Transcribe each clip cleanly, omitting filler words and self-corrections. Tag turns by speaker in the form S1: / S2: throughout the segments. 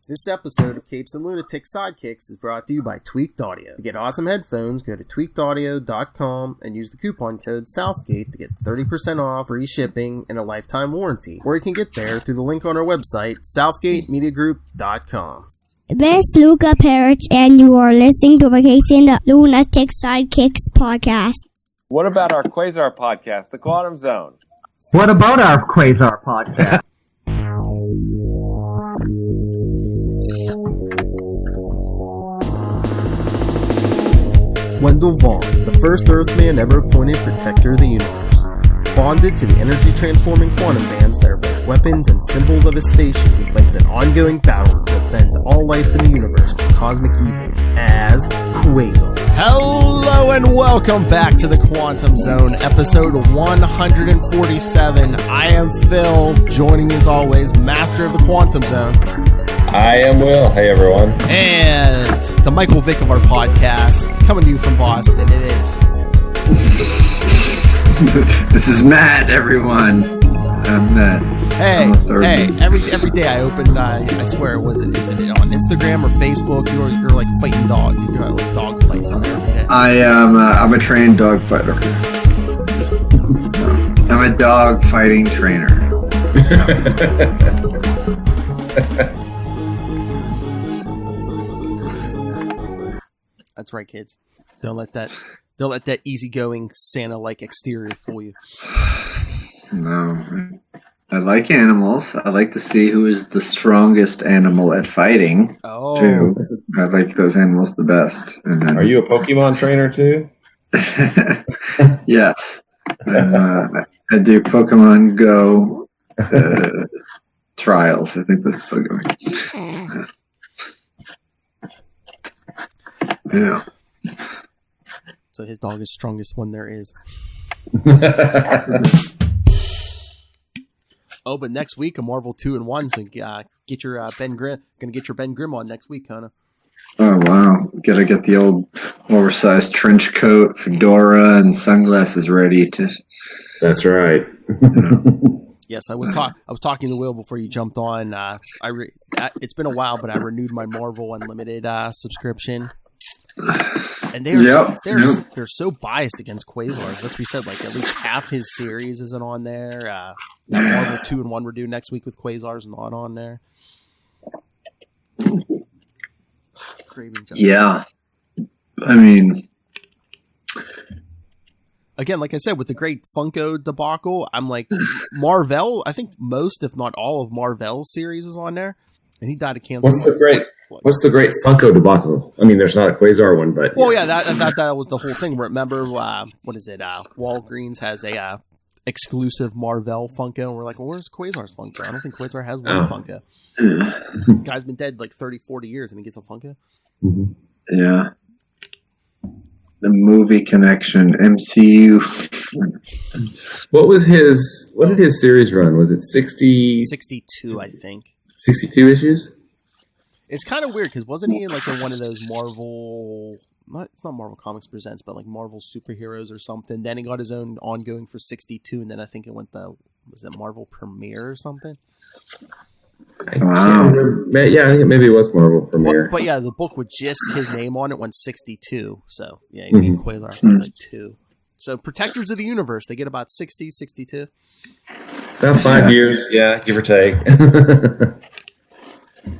S1: This episode of Capes and Lunatic Sidekicks is brought to you by Tweaked Audio. To get awesome headphones, go to tweakedaudio.com and use the coupon code Southgate to get 30% off, free shipping, and a lifetime warranty. Or you can get there through the link on our website, southgatemediagroup.com.
S2: This is Luca Perich, and you are listening to the Capes and the Lunatic Sidekicks podcast.
S3: What about our Quasar podcast, The Quantum Zone?
S4: What about our Quasar podcast?
S1: Wendell Vaughn, the first Earthman ever appointed Protector of the Universe. Bonded to the energy-transforming quantum bands that are both weapons and symbols of his station, he fights an ongoing battle to defend all life in the universe from cosmic evil as Quasar. Hello and welcome back to the Quantum Zone, episode 147. I am Phil, joining as always, Master of the Quantum Zone.
S3: I am Will. Hey, everyone.
S1: And the Michael Vick of our podcast, coming to you from Boston. It is.
S4: This is Matt, everyone. I'm Matt.
S1: Hey, every day I open, I swear, is it on Instagram or Facebook? You're like fighting dogs. You're like dog fights on there every day.
S4: I'm a trained dog fighter. I'm a dog fighting trainer.
S1: That's right, kids. Don't let that easygoing Santa-like exterior fool you.
S4: No, I like animals. I like to see who is the strongest animal at fighting.
S1: Oh,
S4: too. I like those animals the best. And then,
S3: are you a Pokemon trainer too?
S4: Yes, I do Pokemon Go trials. I think that's still going. Yeah.
S1: So his dog is strongest one there is. Oh, but next week a Marvel 2-in-1, so get your Ben Grimm. Gonna get your Ben Grimm on next week, Kona.
S4: Oh wow! Gotta get the old oversized trench coat, fedora, and sunglasses ready to.
S3: That's right.
S1: Yes, I was talking to Will before you jumped on. It's been a while, but I renewed my Marvel Unlimited subscription. And they're so biased against Quasar. Let's be said, like at least half his series isn't on there. That Marvel 2-in-1 we're doing next week with Quasar's not on there.
S4: Yeah, I mean,
S1: again, like I said, with the great Funko debacle, I'm like Marvel. I think most, if not all, of Marvel's series is on there, and he died of cancer.
S5: What's the great Funko debacle? I mean, there's not a Quasar one, but
S1: well, yeah, that was the whole thing. Remember, what is it? Walgreens has a exclusive Marvel Funko, and we're like, well, where's Quasar's Funko? I don't think Quasar has one Funko. Guy's been dead like 30, 40 years, and he gets a Funko.
S4: Mm-hmm. Yeah. The movie connection, MCU.
S5: What did his series run? Was it 60?
S1: 62, I think.
S5: 62 issues?
S1: It's kind of weird, because wasn't he like in one of those Marvel... It's not Marvel Comics Presents, but like Marvel Superheroes or something. Then he got his own ongoing for 62, and then I think it went was it Marvel Premiere or something?
S4: Wow.
S5: Yeah, I think maybe it was Marvel Premiere.
S1: But yeah, the book with just his name on it went 62. So yeah, he made Quasar for like 2. So Protectors of the Universe, they get about 60, 62.
S5: About 5 years, yeah, give or take.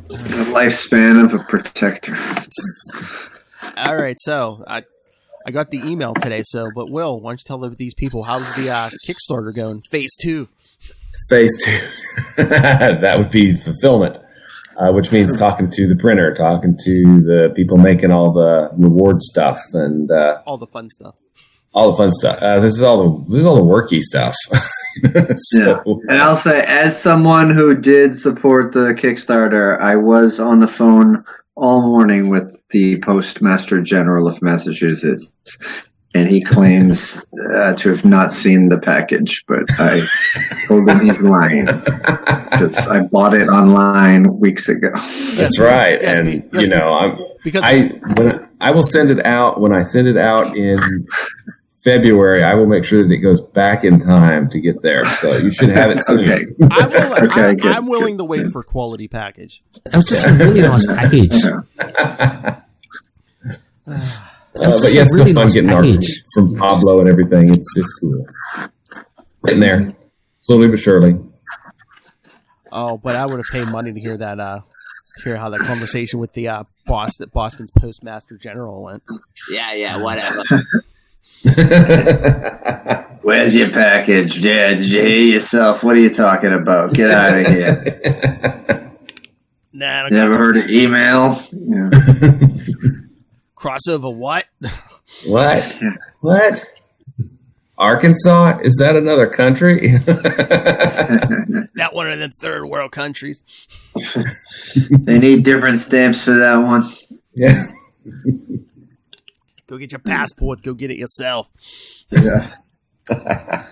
S4: The lifespan of a protector.
S1: All right, so I got the email today. But Will, why don't you tell these people how's the Kickstarter going? Phase 2.
S5: Phase 2. That would be fulfillment, which means talking to the printer, talking to the people making all the reward stuff, and
S1: all the fun stuff.
S5: All the fun stuff. This is all the worky stuff.
S4: Yeah, and I'll say, as someone who did support the Kickstarter, I was on the phone all morning with the Postmaster General of Massachusetts, and he claims to have not seen the package, but I told him he's lying because I bought it online weeks ago.
S5: That's right, and I will send it out when I send it out in February, I will make sure that it goes back in time to get there. So you should have it soon.
S4: Okay.
S1: I'm willing to wait for quality package.
S6: That was just a really nice package.
S5: But yeah, it's really so fun getting art from Pablo and everything. It's cool. Getting there. Slowly but surely.
S1: Oh, but I would have paid money to hear that, hear how that conversation with the Boston's Postmaster General went.
S6: Yeah, whatever.
S4: Where's your package? Yeah, did you hear yourself? What are you talking about? Get out of here.
S1: Nah,
S4: you ever heard of email? Yeah.
S1: Crossover what?
S5: What? Arkansas? Is that another country?
S1: That one of the third world countries.
S4: They need different stamps for that one.
S5: Yeah.
S1: Go get your passport. Go get it yourself.
S4: Yeah.
S1: All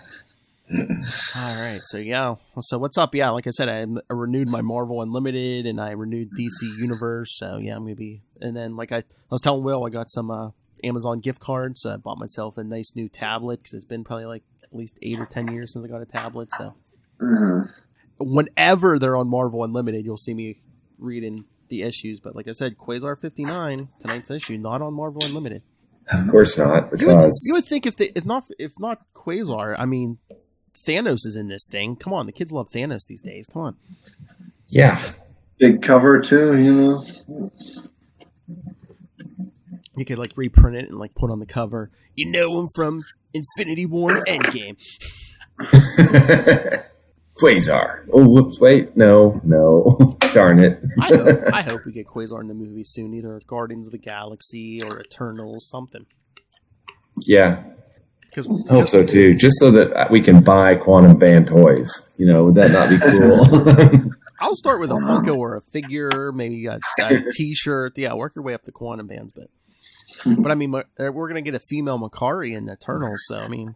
S1: right. So, yeah. So, what's up? Yeah, like I said, I renewed my Marvel Unlimited and I renewed DC Universe. So, yeah, I'm going to be. And then, like I was telling Will, I got some Amazon gift cards. I bought myself a nice new tablet because it's been probably like at least 8 or 10 years since I got a tablet. So, whenever they're on Marvel Unlimited, you'll see me reading the issues. But like I said, Quasar 59, tonight's issue, not on Marvel Unlimited.
S5: Of course not, because
S1: you would think if not Quasar, I mean, Thanos is in this thing. Come on, the kids love Thanos these days. Come on.
S4: Yeah. Big cover too, you know.
S1: You could like reprint it and like put on the cover. You know him from Infinity War and Endgame.
S5: Quasar. Oh, whoops! Wait, no. Darn it!
S1: I hope we get Quasar in the movie soon, either Guardians of the Galaxy or Eternals, something.
S5: Yeah, I hope so too. Just so that we can buy Quantum Band toys. You know, would that not be cool?
S1: I'll start with a Funko or a figure, maybe a T-shirt. Yeah, work your way up to Quantum Bands, but I mean, we're gonna get a female Makari in Eternals, so I mean.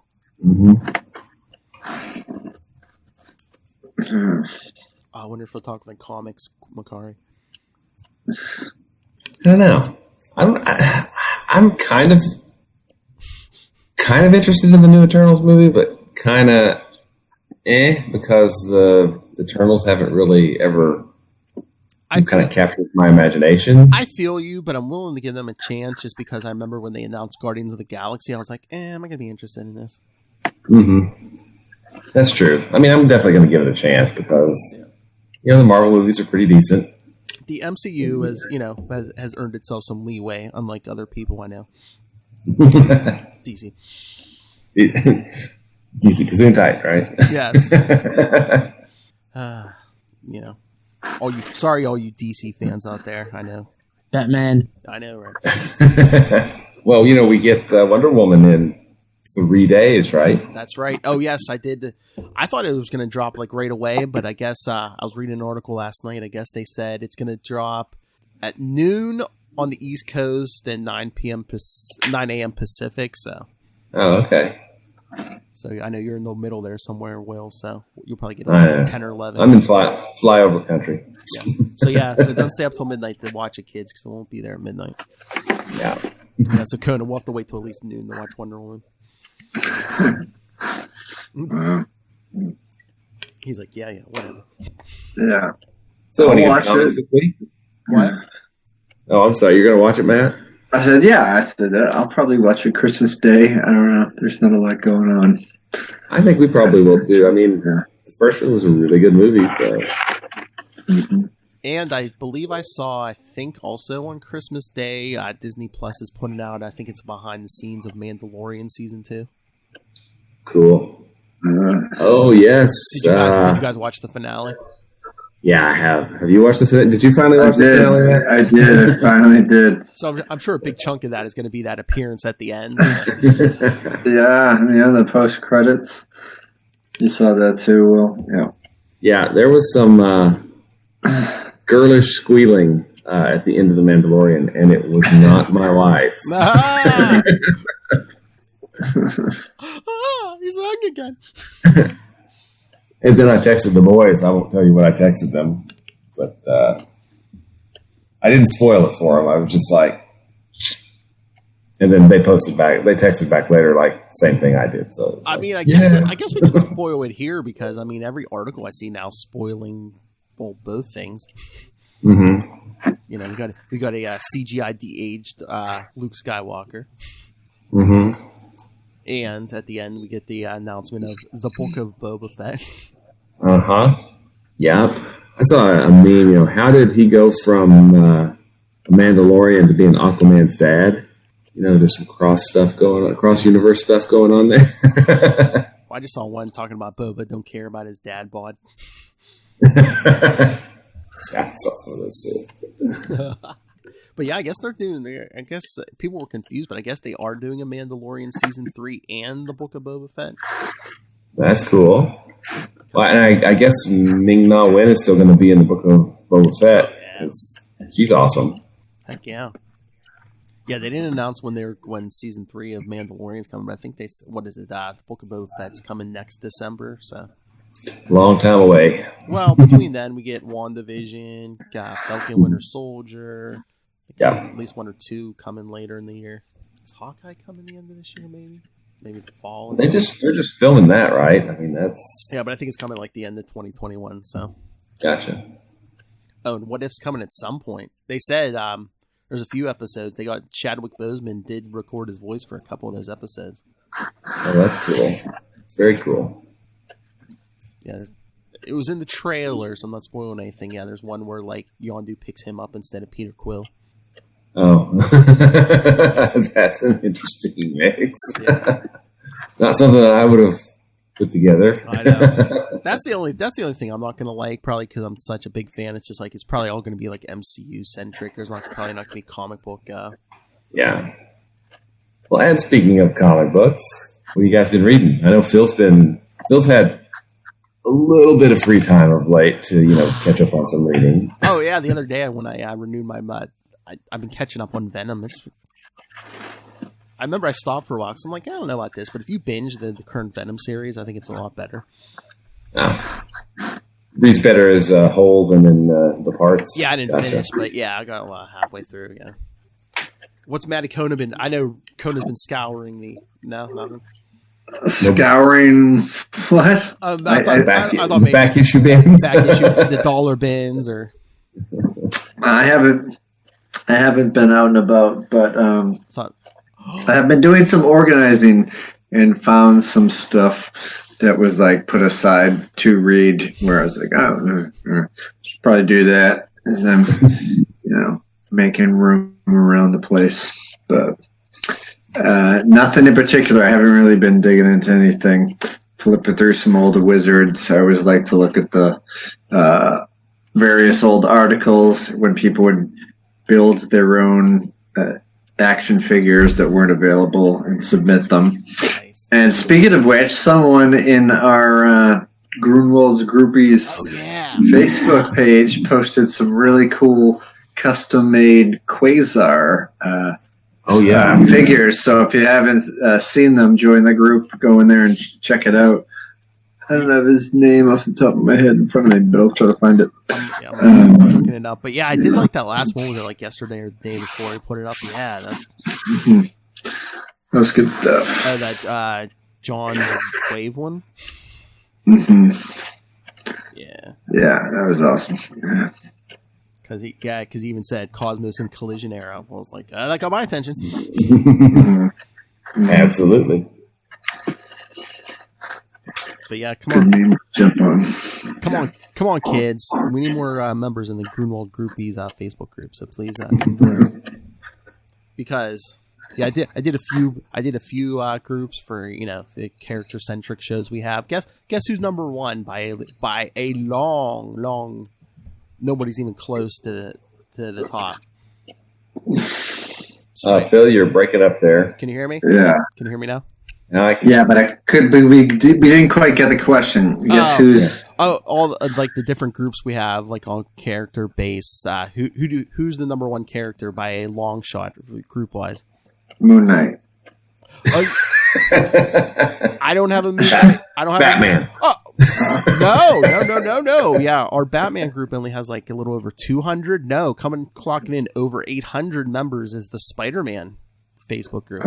S1: I wonder if they'll talk like comics, Makari.
S5: I don't know. I'm kind of interested in the new Eternals movie, but kind of because the Eternals haven't really ever kind of captured my imagination.
S1: I feel you, but I'm willing to give them a chance just because I remember when they announced Guardians of the Galaxy, I was like, am I going to be interested in this?
S5: That's true. I mean, I'm definitely going to give it a chance because, you know, the Marvel movies are pretty decent.
S1: The MCU has earned itself some leeway, unlike other people I know. DC.
S5: DC Gesundheit, right?
S1: Yes. You know, all you DC fans out there, I know.
S6: Batman.
S1: I know, right?
S5: Well, you know, we get Wonder Woman in 3 days, right?
S1: That's right. Oh, yes, I did. I thought it was going to drop like right away, but I guess I was reading an article last night. I guess they said it's going to drop at noon on the East Coast and 9 a.m. Pacific. So.
S5: Oh, okay.
S1: So I know you're in the middle there somewhere, Will. So you'll probably get it 10 or 11.
S5: I'm in flyover country.
S1: Yeah. So don't stay up till midnight to watch it, kids, because it won't be there at midnight.
S5: Yeah.
S1: So Conan, we'll have to wait till at least noon to watch Wonder Woman. He's like, yeah, whatever.
S4: Yeah.
S5: So,
S4: I'll watch it.
S1: What?
S5: Oh, I'm sorry. You're going to watch it, Matt?
S4: I said, yeah. I said that. I'll probably watch it Christmas Day. I don't know. There's not a lot going on.
S5: I think we probably will too. I mean, the first one was a really good movie, so.
S1: And I believe I think also on Christmas Day, Disney Plus is putting out, I think it's behind the scenes of Mandalorian Season 2.
S5: Cool. Oh, yes.
S1: Did you guys watch the finale?
S5: Yeah, I have. Have you watched the finale? Did you finally watch the finale, Matt?
S4: I did. I finally did.
S1: So I'm sure a big chunk of that is going to be that appearance at the end.
S4: Yeah, the post-credits. You saw that too, Will. Yeah.
S5: Yeah, there was some girlish squealing at the end of The Mandalorian, and it was not my wife.
S1: He's hung again.
S5: And then I texted the boys. I won't tell you what I texted them, but I didn't spoil it for them. I was just like, And then they posted back. They texted back later, like same thing I did. So
S1: I mean, I guess we can spoil it here because I mean, every article I see now spoiling both things.
S5: Mm-hmm.
S1: You know, we got a CGI de-aged Luke Skywalker.
S5: Mm-hmm.
S1: And at the end, we get the announcement of the Book of Boba Fett.
S5: Uh-huh. Yeah. I saw a meme, you know, how did he go from a Mandalorian to being Aquaman's dad? You know, there's some cross-universe stuff going on there.
S1: Well, I just saw one talking about Boba don't care about his dad bod.
S5: I saw some of those too.
S1: But yeah, I guess they're doing. I guess people were confused, but I guess they are doing a Mandalorian season 3 and the Book of Boba Fett.
S5: That's cool. Well, and I guess Ming-Na Wen is still going to be in the Book of Boba Fett. Yeah. She's awesome. Heck
S1: yeah. Yeah, they didn't announce when season 3 of Mandalorian's coming, but I think they what is it? The Book of Boba Fett's coming next December. So
S5: long time away.
S1: Well, between then we get WandaVision, got Falcon Winter Soldier.
S5: Yeah,
S1: at least 1 or 2 coming later in the year. Is Hawkeye coming the end of this year? Maybe the fall.
S5: They're just filming that, right? I mean, that's
S1: but I think it's coming like the end of 2021. So
S5: gotcha.
S1: Oh, and What If's coming at some point. They said there's a few episodes. They got Chadwick Boseman did record his voice for a couple of those episodes.
S5: Oh, that's cool. It's very cool.
S1: Yeah, it was in the trailer, so I'm not spoiling anything. Yeah, there's one where like Yondu picks him up instead of Peter Quill.
S5: Oh, that's an interesting mix. Yeah. Not something that I would have put together.
S1: I know. That's the only thing I'm not gonna like. Probably because I'm such a big fan. It's just like it's probably all gonna be like MCU centric. There's probably not gonna be comic book.
S5: Yeah. Well, and speaking of comic books, what have you guys been reading? I know Phil's had a little bit of free time of late to catch up on some reading.
S1: Oh yeah, the other day when I renewed my I've been catching up on Venom. I remember I stopped for a while because I'm like, I don't know about this, but if you binge the current Venom series, I think it's a lot better.
S5: Oh. Reads better as a whole than in the parts?
S1: Yeah, I didn't finish, but yeah, I got halfway through, yeah. What's Matty Kona been? I know Kona's been scouring the... No, nothing.
S4: Scouring what?
S5: I thought maybe back issue bins?
S1: Back issue, the dollar bins, or...
S4: I haven't been out and about, but I have been doing some organizing and found some stuff that was like put aside to read. Where I was like, should probably do that as I'm, making room around the place. But nothing in particular. I haven't really been digging into anything. Flipping through some old Wizards. I always like to look at the various old articles when people would build their own action figures that weren't available and submit them. Nice. And speaking of which, someone in our Gruenwald's Groupies Facebook page posted some really cool custom-made Quasar figures. So if you haven't seen them, join the group, go in there and check it out. I don't have his name off the top of my head in front of me, but I'll try to find it.
S1: Yeah, I'm looking it up. But yeah, I did like that last one. Was it like yesterday or the day before he put it up? Yeah.
S4: That's good stuff.
S1: Oh, that John's Wave one?
S4: Mm-hmm.
S1: Yeah.
S4: Yeah, that was awesome. Yeah.
S1: Because he even said Cosmos and Collision Era. I was like, that got my attention.
S5: Absolutely.
S1: But yeah, come on, kids. We need more members in the Gruenwald Groupies Facebook group. So please come join us. Because I did a few groups for the character centric shows we have. Guess who's number one by a long. Nobody's even close to the top.
S5: Phil, you're breaking up there.
S1: Can you hear me?
S4: Yeah.
S1: Can you hear me now?
S4: Yeah, but I could be. We didn't quite get the question. Guess who's?
S1: All like the different groups we have, like on character base. Who's the number one character by a long shot, group wise?
S4: Moon Knight.
S1: I don't have a Moon Knight. I don't have
S5: Batman.
S1: No. Yeah, our Batman group only has like a little over 200. No, clocking in over 800 members is the Spider-Man Facebook group.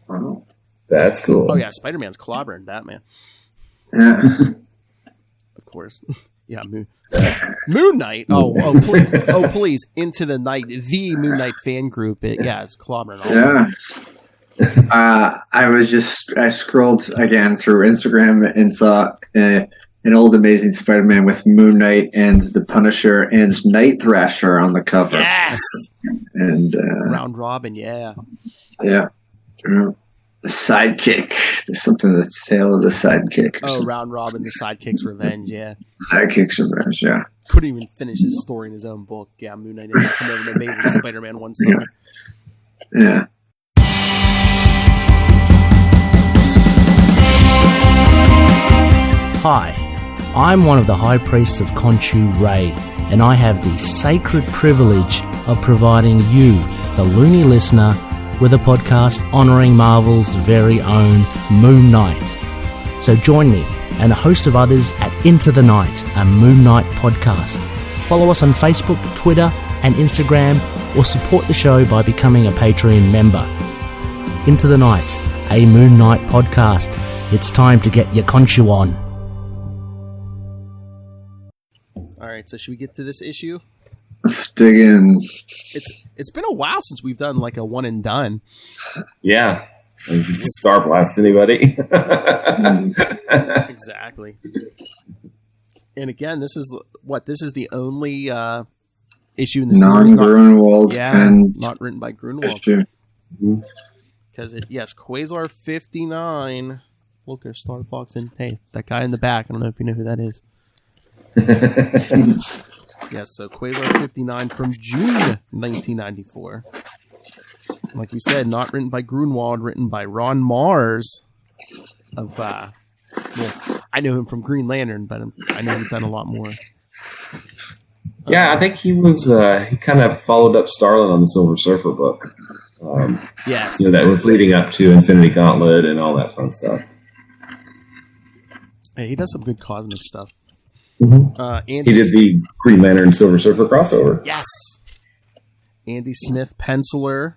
S4: Oh.
S5: That's cool.
S1: Oh yeah, Spider-Man's clobbering Batman.
S4: Yeah.
S1: Of course. Yeah, Moon Knight. Oh, please. Oh, please. Into the Night. The Moon Knight fan group. It's clobbering all.
S4: Yeah. I scrolled again through Instagram and saw an old Amazing Spider-Man with Moon Knight and the Punisher and Night Thrasher on the cover.
S1: Yes!
S4: And
S1: Round Robin, yeah.
S4: Yeah. The sidekick. There's something that's Tale of the Sidekick.
S1: Oh, Round Robin, the Sidekick's Revenge, yeah.
S4: Sidekick's Revenge, yeah.
S1: Couldn't even finish his story in his own book. Yeah, Moon Knight ended up coming over to Amazing Spider-Man one summer.
S4: Yeah.
S6: Hi, I'm one of the High Priests of Khonshu Ray, and I have the sacred privilege of providing you, the loony listener, with a podcast honouring Marvel's very own Moon Knight. So join me and a host of others at Into the Night, a Moon Knight podcast. Follow us on Facebook, Twitter and Instagram, or support the show by becoming a Patreon member. Into the Night, a Moon Knight podcast. It's time to get your Khonshu on.
S1: All right, so should we get to this issue?
S4: Let's dig in.
S1: It's been a while since we've done like a one and done.
S5: Yeah. Star Blast anybody.
S1: Exactly. And again, this is the only issue in the series
S4: non-Gruenwald
S1: not written by Gruenwald.
S4: Issue.
S1: Because Quasar 59. Look, there's Starfox, and hey, that guy in the back. I don't know if you know who that is. Yes, so Quasar 59 from June 1994. Like we said, not written by Gruenwald, written by Ron Mars. I know him from Green Lantern, but I know he's done a lot more.
S5: Yeah, I think he was. He kind of followed up Starlin on the Silver Surfer book.
S1: Yes,
S5: that was leading up to Infinity Gauntlet and all that fun stuff.
S1: Hey, he does some good cosmic stuff.
S5: Mm-hmm. He did the Green Lantern Silver Surfer crossover.
S1: Yes. Andy Smith, penciler.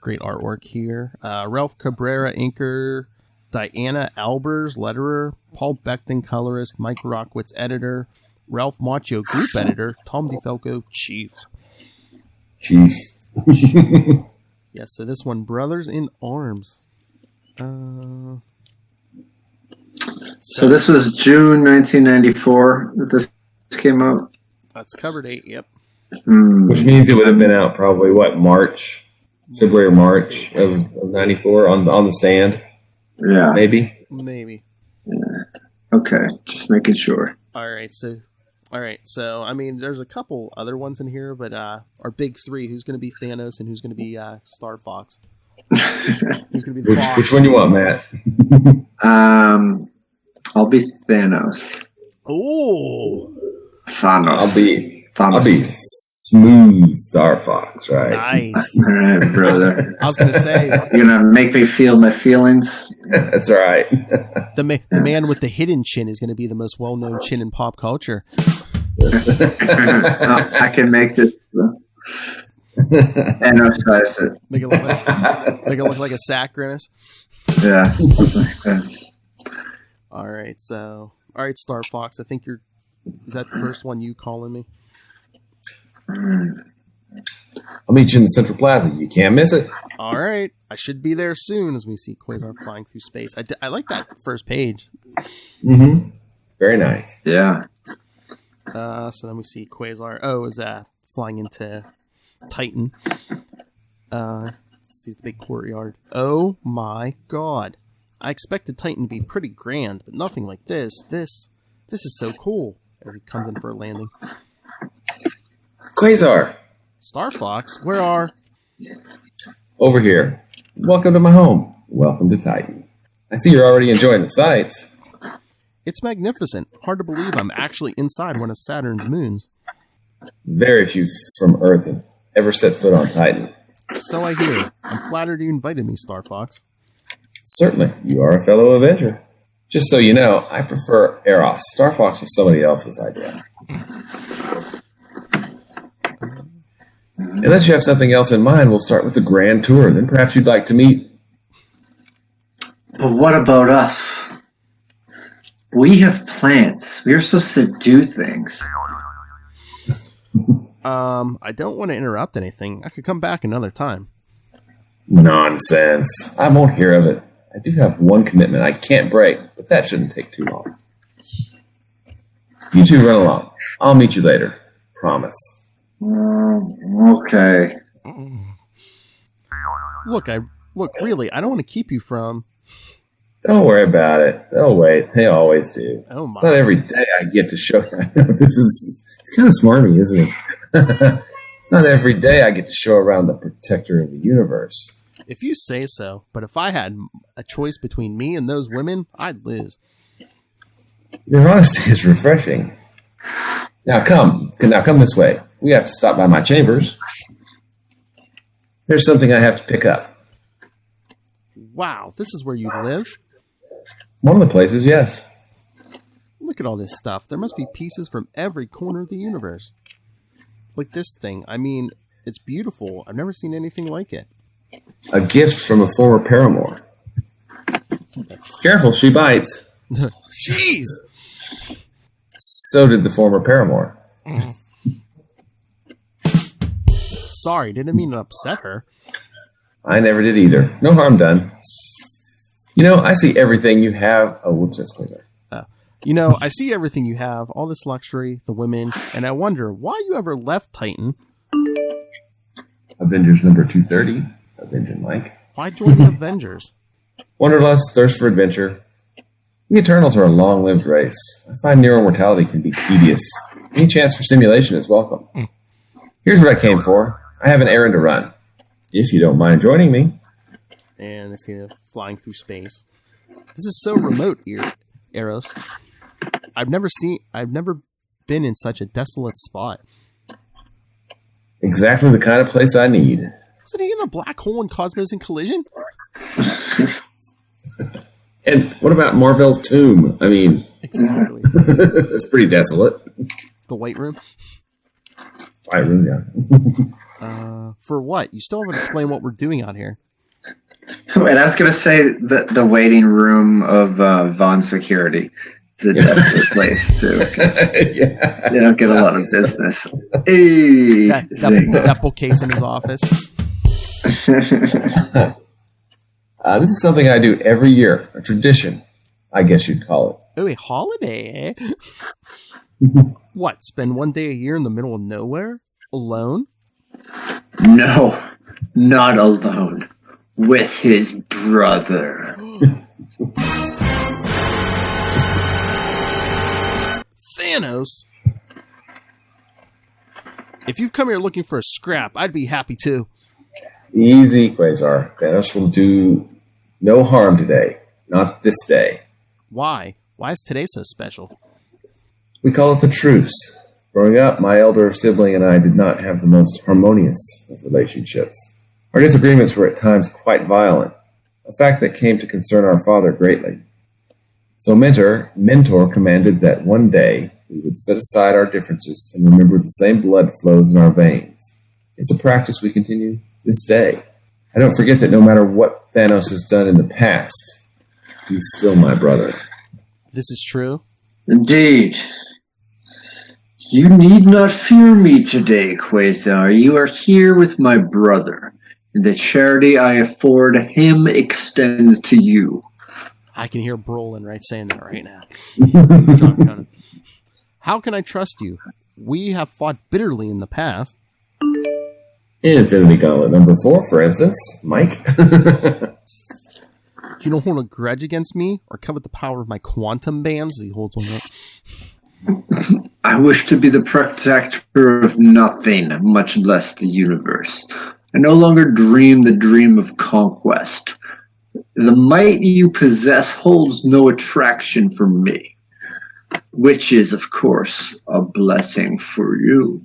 S1: Great artwork here. Ralph Cabrera, inker. Diana Albers, letterer. Paul Beckton, colorist. Mike Rockwitz, editor. Ralph Macchio, group editor. Tom DeFalco, chief. Yes, so this one, Brothers in Arms.
S4: So this was June 1994 that this came out?
S1: That's cover date, yep.
S5: Which means it would have been out probably, February or March of 94 on the stand?
S4: Yeah.
S5: Maybe.
S4: Yeah. Okay, just making sure.
S1: All right, so I mean, there's a couple other ones in here, but our big three, who's going to be Thanos and who's going to be Starfox? Who's going to be the Fox?
S5: Which one do you want, Matt?
S4: I'll be Thanos.
S1: Oh,
S4: Thanos.
S5: I'll be smooth Starfox, right?
S1: Nice.
S4: All right, brother.
S1: I was going to say,
S4: you're going to make me feel my feelings.
S5: That's all right.
S1: The man with the hidden chin is going to be the most well-known chin in pop culture.
S4: I can make this. Energize it.
S1: Make it look like a sack grimace.
S4: Yeah, something like that.
S1: All right, Starfox. I think is that the first one you calling me?
S5: I'll meet you in the Central Plaza. You can't miss it.
S1: All right, I should be there soon as we see Quasar flying through space. I like that first page.
S5: Mm-hmm. Very nice.
S4: Yeah.
S1: So then we see Quasar. Oh, is flying into Titan. Sees the big courtyard. Oh my God! I expected Titan to be pretty grand, but nothing like this. This is so cool. As he comes in for a landing.
S5: Quasar.
S1: Starfox, where are?
S5: Over here. Welcome to my home. Welcome to Titan. I see you're already enjoying the sights.
S1: It's magnificent. Hard to believe I'm actually inside one of Saturn's moons.
S5: Very few from Earth have ever set foot on Titan.
S1: So I hear. I'm flattered you invited me, Starfox.
S5: Certainly. You are a fellow Avenger. Just so you know, I prefer Eros. Starfox was somebody else's idea. Unless you have something else in mind, we'll start with the grand tour, and then perhaps you'd like to meet.
S4: But what about us? We have plans. We are supposed to do things.
S1: I don't want to interrupt anything. I could come back another time.
S5: Nonsense. I won't hear of it. I do have one commitment I can't break, but that shouldn't take too long. You two run along. I'll meet you later. Promise.
S4: Okay.
S1: Look, really, I don't want to keep you from...
S5: Don't worry about it. They'll wait. They always do.
S1: Oh my.
S5: It's not every day I get to show. This is kind of smarmy, isn't it? It's not every day I get to show around the protector of the universe.
S1: If you say so, but if I had a choice between me and those women, I'd lose.
S5: Your honesty is refreshing. Now come this way. We have to stop by my chambers. There's something I have to pick up.
S1: Wow, this is where you live?
S5: One of the places, yes.
S1: Look at all this stuff. There must be pieces from every corner of the universe. Like this thing. I mean, it's beautiful. I've never seen anything like it.
S5: A gift from a former paramour. Careful, she bites.
S1: Jeez!
S5: So did the former paramour.
S1: Sorry, didn't mean to upset her.
S5: I never did either. No harm done. You know, I see everything you have. Oh, whoops, that's Quasar.
S1: You know, I see everything you have, all this luxury, the women, and I wonder why you ever left Titan.
S5: Avengers number 230. Avenger Mike.
S1: Why join the Avengers?
S5: Wanderlust, thirst for adventure. We Eternals are a long-lived race. I find near mortality can be tedious. Any chance for simulation is welcome. Here's what I came for. I have an errand to run. If you don't mind joining me.
S1: And I see them flying through space. This is so remote, Eros. I've never been in such a desolate spot.
S5: Exactly the kind of place I need.
S1: Wasn't he in a black hole in Cosmos in Collision?
S5: And what about Marvel's tomb? I mean...
S1: Exactly.
S5: It's pretty desolate.
S1: The White Room?
S5: White Room, yeah.
S1: For what? You still haven't explained what we're doing out here.
S4: Wait, I was going to say the waiting room of Vaughn Security is a desolate place, too.
S5: Yeah.
S4: They don't get a lot of business. Hey,
S1: that bookcase in his office.
S5: This is something I do every year. A tradition, I guess you'd call it.
S1: Oh, a holiday, eh? What, spend one day a year in the middle of nowhere? Alone?
S4: No, not alone. With his brother.
S1: Thanos? If you've come here looking for a scrap, I'd be happy too.
S5: Easy, Quasar. Thanos will do no harm today. Not this day.
S1: Why? Why is today so special?
S5: We call it the truce. Growing up, my elder sibling and I did not have the most harmonious of relationships. Our disagreements were at times quite violent, a fact that came to concern our father greatly. So Mentor commanded that one day we would set aside our differences and remember the same blood flows in our veins. It's a practice we continue this day. I don't forget that no matter what Thanos has done in the past, he's still my brother.
S1: This is true?
S4: Indeed. You need not fear me today, Quasar. You are here with my brother, and the charity I afford him extends to you.
S1: I can hear Brolin saying that right now. How can I trust you? We have fought bitterly in the past.
S5: Infinity Gauntlet number 4, for instance. Mike?
S1: You don't hold a grudge against me or covet the power of my quantum bands? He holds one up.
S4: I wish to be the protector of nothing, much less the universe. I no longer dream the dream of conquest. The might you possess holds no attraction for me, which is, of course, a blessing for you.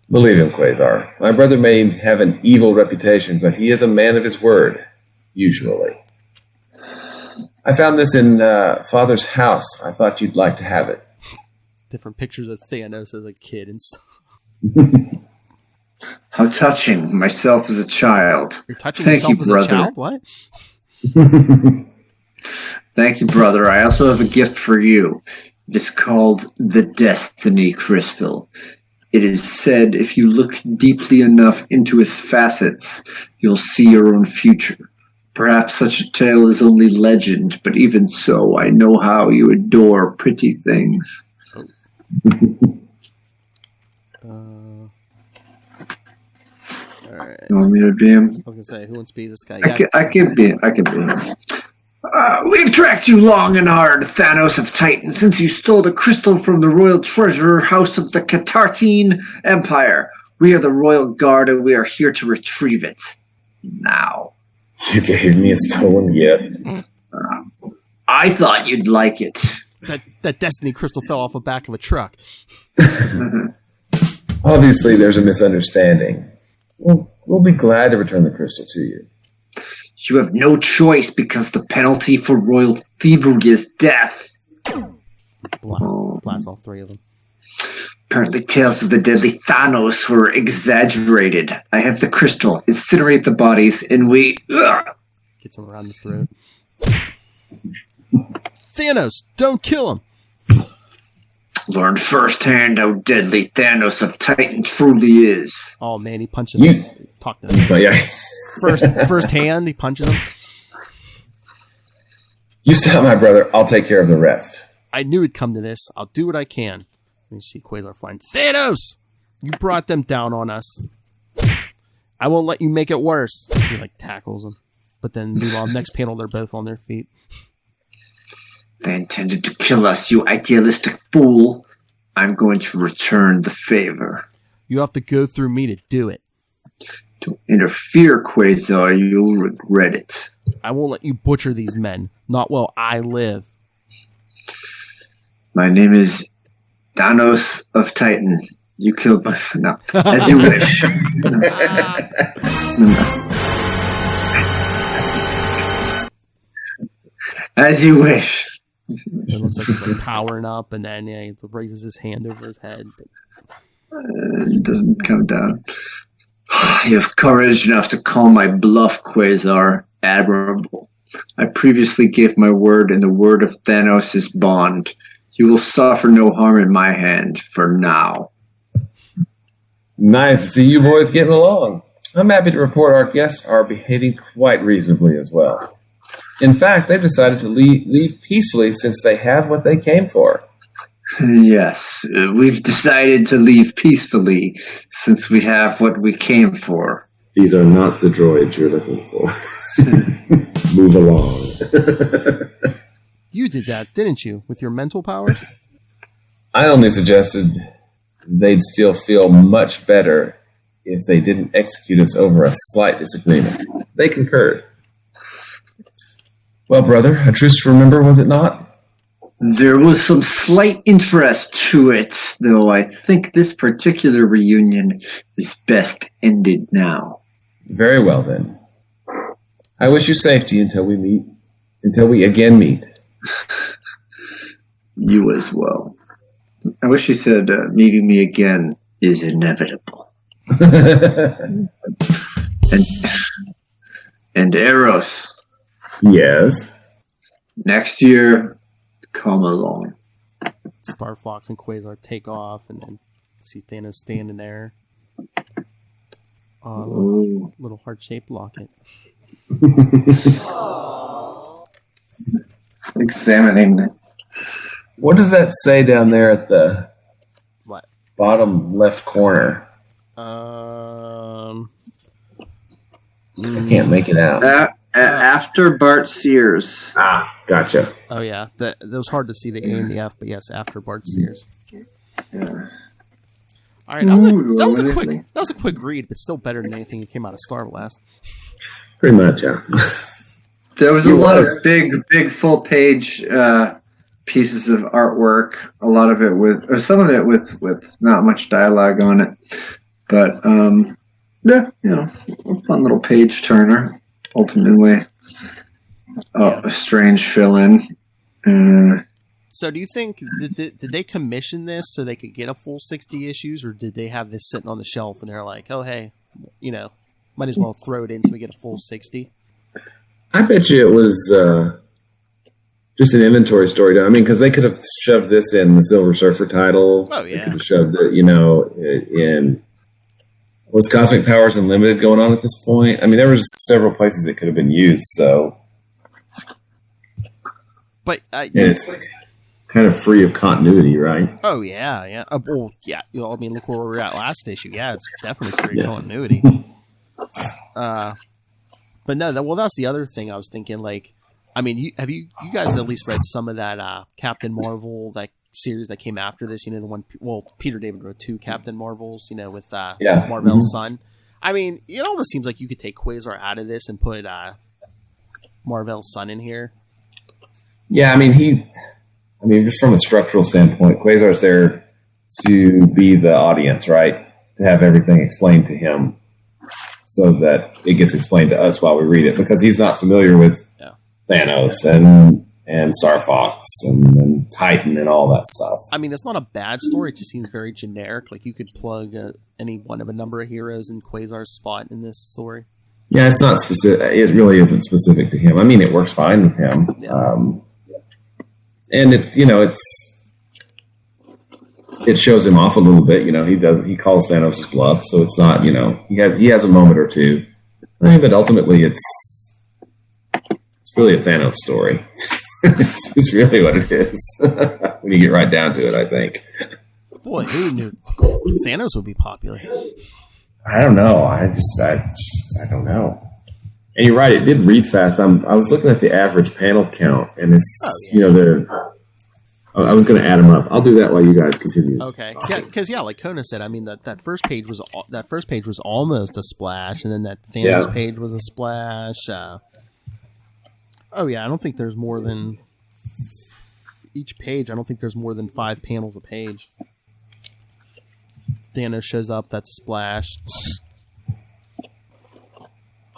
S5: Believe him, Quasar. My brother may have an evil reputation, but he is a man of his word, usually. I found this in Father's house. I thought you'd like to have it.
S1: Different pictures of Thanos as a kid and stuff.
S4: How touching, myself as a child.
S1: You're touching
S4: Thank
S1: yourself
S4: you,
S1: as
S4: brother.
S1: a child? What?
S4: Thank you, brother. I also have a gift for you. It is called the Destiny Crystal. It is said if you look deeply enough into its facets, you'll see your own future. Perhaps such a tale is only legend, but even so, I know how you adore pretty things.
S1: All right.
S4: You want me to be him?
S1: I was gonna say, who wants to be this guy?
S4: I could be him. We've tracked you long and hard, Thanos of Titan, since you stole the crystal from the royal treasure house of the Catartine Empire. We are the Royal Guard, and we are here to retrieve it. Now.
S5: You gave me a stolen gift.
S4: I thought you'd like it.
S1: That Destiny Crystal fell off the back of a truck.
S5: Obviously, there's a misunderstanding. We'll be glad to return the crystal to you.
S4: You have no choice because the penalty for royal thievery is death.
S1: Blast all three of them.
S4: Apparently tales of the deadly Thanos were exaggerated. I have the crystal. Incinerate the bodies, and we...
S1: Gets him around the throat. Thanos, don't kill him!
S4: Learn firsthand how deadly Thanos of Titan truly is.
S1: Oh man, he punches him. Talk to him.
S5: But yeah.
S1: First hand, he punches him.
S5: You stop, my brother. I'll take care of the rest.
S1: I knew it'd come to this. I'll do what I can. Let me see Quasar flying. Thanos! You brought them down on us. I won't let you make it worse. He tackles him. But then, meanwhile, next panel, they're both on their feet.
S4: They intended to kill us, you idealistic fool. I'm going to return the favor.
S1: You have to go through me to do it.
S4: Don't interfere, Quasar. You'll regret it.
S1: I won't let you butcher these men. Not while I live.
S4: My name is Thanos of Titan. You killed my... No. As you wish. As you wish.
S1: It looks like he's powering up, and then he raises his hand over his head.
S4: It doesn't come down. You have courage enough to call my bluff, Quasar. Admirable. I previously gave my word, and the word of Thanos is bond. You will suffer no harm in my hand, for now.
S5: Nice to see you boys getting along. I'm happy to report our guests are behaving quite reasonably as well. In fact, they've decided to leave peacefully since they have what they came for.
S4: Yes, we've decided to leave peacefully since we have what we came for.
S5: These are not the droids you're looking for. Move along.
S1: You did that, didn't you, with your mental powers?
S5: I only suggested they'd still feel much better if they didn't execute us over a slight disagreement. They concurred. Well, brother, a truce to remember, was it not?
S4: There was some slight interest to it, though I think this particular reunion is best ended now.
S5: Very well, then. I wish you safety until we again meet.
S4: You as well. I wish you said meeting me again is inevitable. and Eros.
S5: Yes.
S4: Next year, come along.
S1: Starfox and Quasar take off, and then see Thanos standing there. Little heart-shaped locket.
S4: Examining it.
S5: What does that say down there at the
S1: What?
S5: bottom left corner?
S1: I
S5: I can't make it out.
S4: After Bart Sears.
S5: Ah, gotcha.
S1: Oh yeah, that was hard to see the A and the F, but yes, after Bart Sears.
S4: Yeah.
S1: All right, that was a quick read, but still better than anything that came out of Starblast.
S5: Pretty much, yeah.
S4: There was a lot of big full page pieces of artwork. A lot of it or some of it with not much dialogue on it, but yeah, a fun little page turner. Ultimately, a strange fill in.
S1: So do you think, did they commission this so they could get a full 60 issues, or did they have this sitting on the shelf and they're like, oh, hey, might as well throw it in so we get a full 60?
S5: I bet you it was just an inventory story. I mean, because they could have shoved this in the Silver Surfer title.
S1: Oh, yeah.
S5: They could have shoved it, in... Was Cosmic Powers Unlimited going on at this point? I mean, there was several places it could have been used, so...
S1: But
S5: and it's like kind of free of continuity, right?
S1: Oh, yeah. Well, yeah. I mean, look where we were at last issue. Yeah, it's definitely free of continuity. But no, that's the other thing I was thinking. Like, I mean, have you guys at least read some of that Captain Marvel, that series that came after this? The one. Well, Peter David wrote 2 Captain Marvels. With Marvel's son. I mean, it almost seems like you could take Quasar out of this and put Marvel's son in here.
S5: Yeah, I mean, just from a structural standpoint, Quasar's there to be the audience, right? To have everything explained to him, so that it gets explained to us while we read it, because he's not familiar with Thanos and Starfox and Titan and all that stuff.
S1: I mean, it's not a bad story. It just seems very generic. Like, you could plug any one of a number of heroes in Quasar's spot in this story.
S5: Yeah, it's not specific. It really isn't specific to him. I mean, it works fine with him.
S1: Yeah.
S5: And it shows him off a little bit. He calls Thanos' bluff, so it's not, he has a moment or two. I mean, but ultimately it's really a Thanos story. It's really what it is when you get right down to it, I think.
S1: Boy, who knew Thanos would be popular?
S5: I don't know. I don't know. And you're right, it did read fast. I was looking at the average panel count, and it's, I was going to add them up. I'll do that while you guys continue.
S1: Okay. Yeah, because like Kona said, I mean, that first page was almost a splash, and then that Thanos page was a splash. I don't think there's more than each page. I don't think there's more than 5 panels a page. Thanos shows up. That's a splash.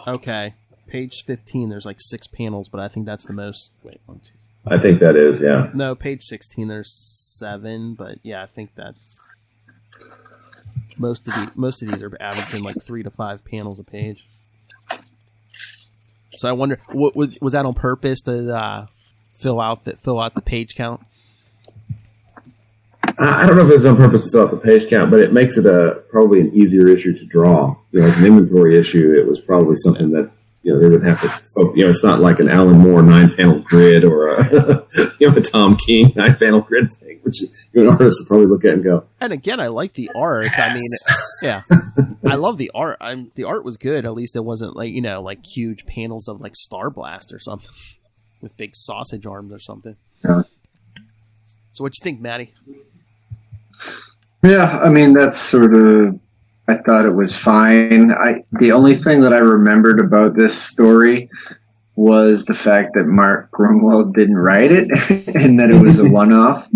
S1: Okay. Page 15, there's like 6 panels, but I think that's the most. Wait, one, two.
S5: I think that is, yeah.
S1: No, page 16, there's 7, but yeah, I think that's most of these are averaging like 3 to 5 panels a page. So I wonder, was that on purpose to fill out the page count?
S5: I don't know if it was on purpose to fill out the page count, but it makes it probably an easier issue to draw. As an inventory issue, it was probably something that they would have to. It's not like an Alan Moore 9-panel grid or a Tom King 9-panel grid thing, which an artist would probably look at and go.
S1: And again, I like the art. Yes. I mean, yeah, I love the art. The art was good. At least it wasn't like huge panels of like Star Blast or something with big sausage arms or something.
S4: Yeah.
S1: So what you think, Maddie?
S4: Yeah, I mean, that's sort of, I thought it was fine. The only thing that I remembered about this story was the fact that Mark Gruenwald didn't write it and that it was a one-off,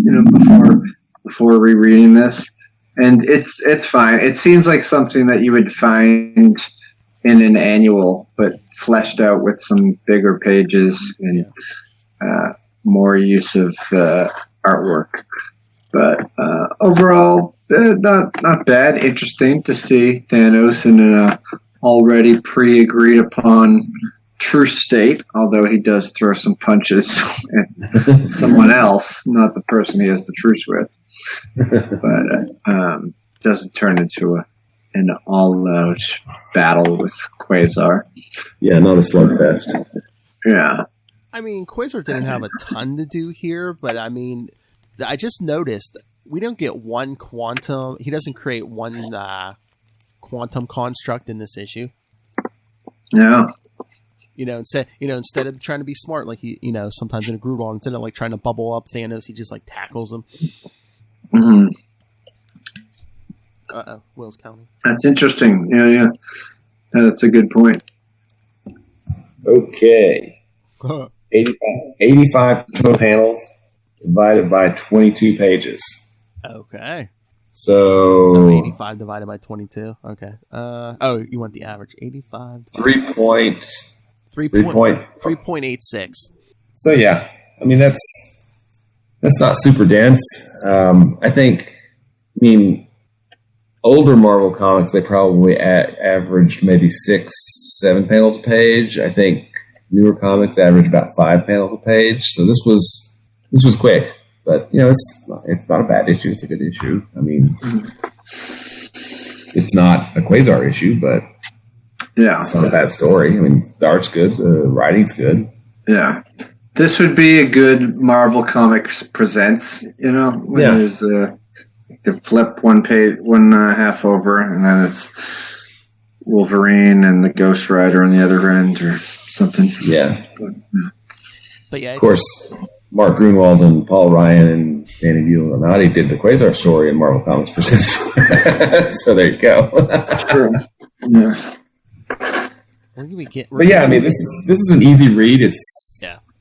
S4: before rereading this. And it's fine. It seems like something that you would find in an annual, but fleshed out with some bigger pages and more use of artwork. But overall, not bad. Interesting to see Thanos in an already pre-agreed upon truce state, although he does throw some punches at someone else, not the person he has the truce with. But doesn't turn into an all-out battle with Quasar.
S5: Yeah, not a slugfest.
S4: Yeah.
S1: I mean, Quasar didn't have a ton to do here, but I mean, I just noticed we don't get one quantum. He doesn't create one quantum construct in this issue.
S4: Yeah.
S1: Instead of trying to be smart, like he, sometimes in a Gruenwald, instead of like trying to bubble up Thanos, he just like tackles him.
S4: Mm-hmm.
S1: Will's counting.
S4: That's interesting. Yeah. That's a good point.
S5: Okay. 85 total panels divided by 22 pages.
S1: Okay.
S5: So
S1: 85 divided by 22. Okay. You want the average? 85.
S5: 3.86.
S1: So
S5: yeah, I mean that's That's not super dense. I mean, older Marvel comics, they probably averaged maybe 6-7 panels a page. I think newer comics average about 5 panels a page. So this was quick, but it's not a bad issue. It's a good issue. I mean, it's not a Quasar issue, but it's not a bad story. I mean, the art's good, the writing's good.
S4: Yeah. This would be a good Marvel Comics Presents, when there's the flip one half over, and then it's Wolverine and the Ghost Rider on the other end or something.
S5: Yeah.
S7: But yeah,
S5: of course, Mark Gruenwald and Paul Ryan and Danny Bulanati did the Quasar story in Marvel Comics Presents. So there you go.
S4: True. Yeah.
S5: But yeah, I mean, this is an easy read.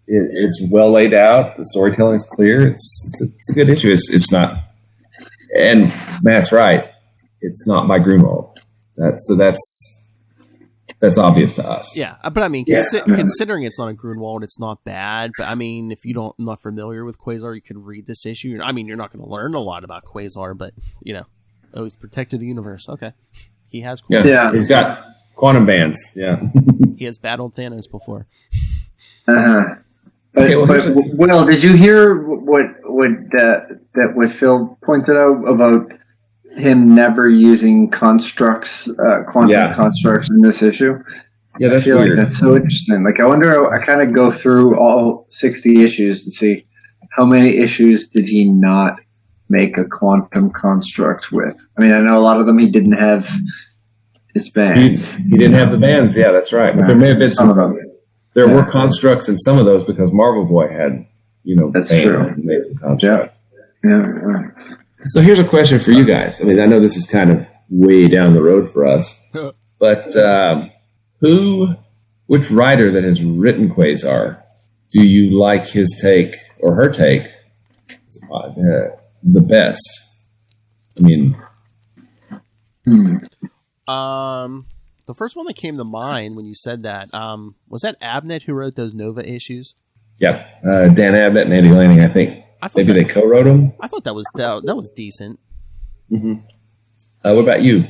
S5: It's well laid out. The storytelling is clear. It's a good issue. It's not, and Matt's right. It's not by Grunwald. That's obvious to us.
S7: Yeah, but I mean, considering it's not a Gruenwald, it's not bad. But I mean, if you're not familiar with Quasar, you could read this issue. I mean, you're not going to learn a lot about Quasar, but he's protected the universe. Okay, he has.
S5: He's got quantum bands. Yeah,
S7: he has battled Thanos before.
S4: But Will, did you hear what Phil pointed out about him never using constructs, quantum constructs in this issue?
S5: Yeah, that's
S4: I feel
S5: weird.
S4: like that's so interesting. Like, I wonder. I kind of go through all 60 issues to see how many issues did he not make a quantum construct with. I mean, I know a lot of them he didn't have his bands.
S5: He didn't have the bands. Yeah, that's right. But there may have been some of them. There were constructs in some of those because Marvel Boy had,
S4: that's true.
S5: And made some constructs.
S4: Yeah.
S5: So here's a question for you guys. I mean, I know this is kind of way down the road for us, but which writer that has written Quasar do you like his take or her take the best? I mean,
S7: the first one that came to mind when you said that, was that Abnett who wrote those Nova issues?
S5: Yeah, Dan Abnett and Andy Lanning, I think. Maybe they co-wrote them.
S7: I thought that was decent.
S5: Mm-hmm. What about you?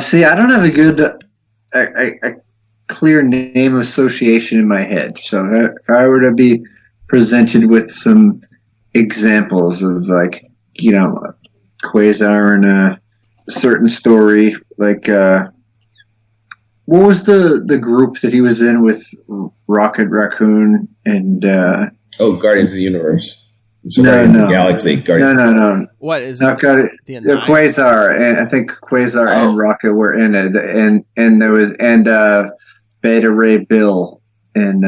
S4: See, I don't have a clear name association in my head. So if I were to be presented with some examples of Quasar in a certain story, like what was the group that he was in with Rocket Raccoon and
S5: Guardians of the Universe.
S4: No.
S5: Galaxy.
S4: No.
S7: What is
S4: it? The Quasar, and I think Quasar and Rocket were in it, and there was Beta Ray Bill, and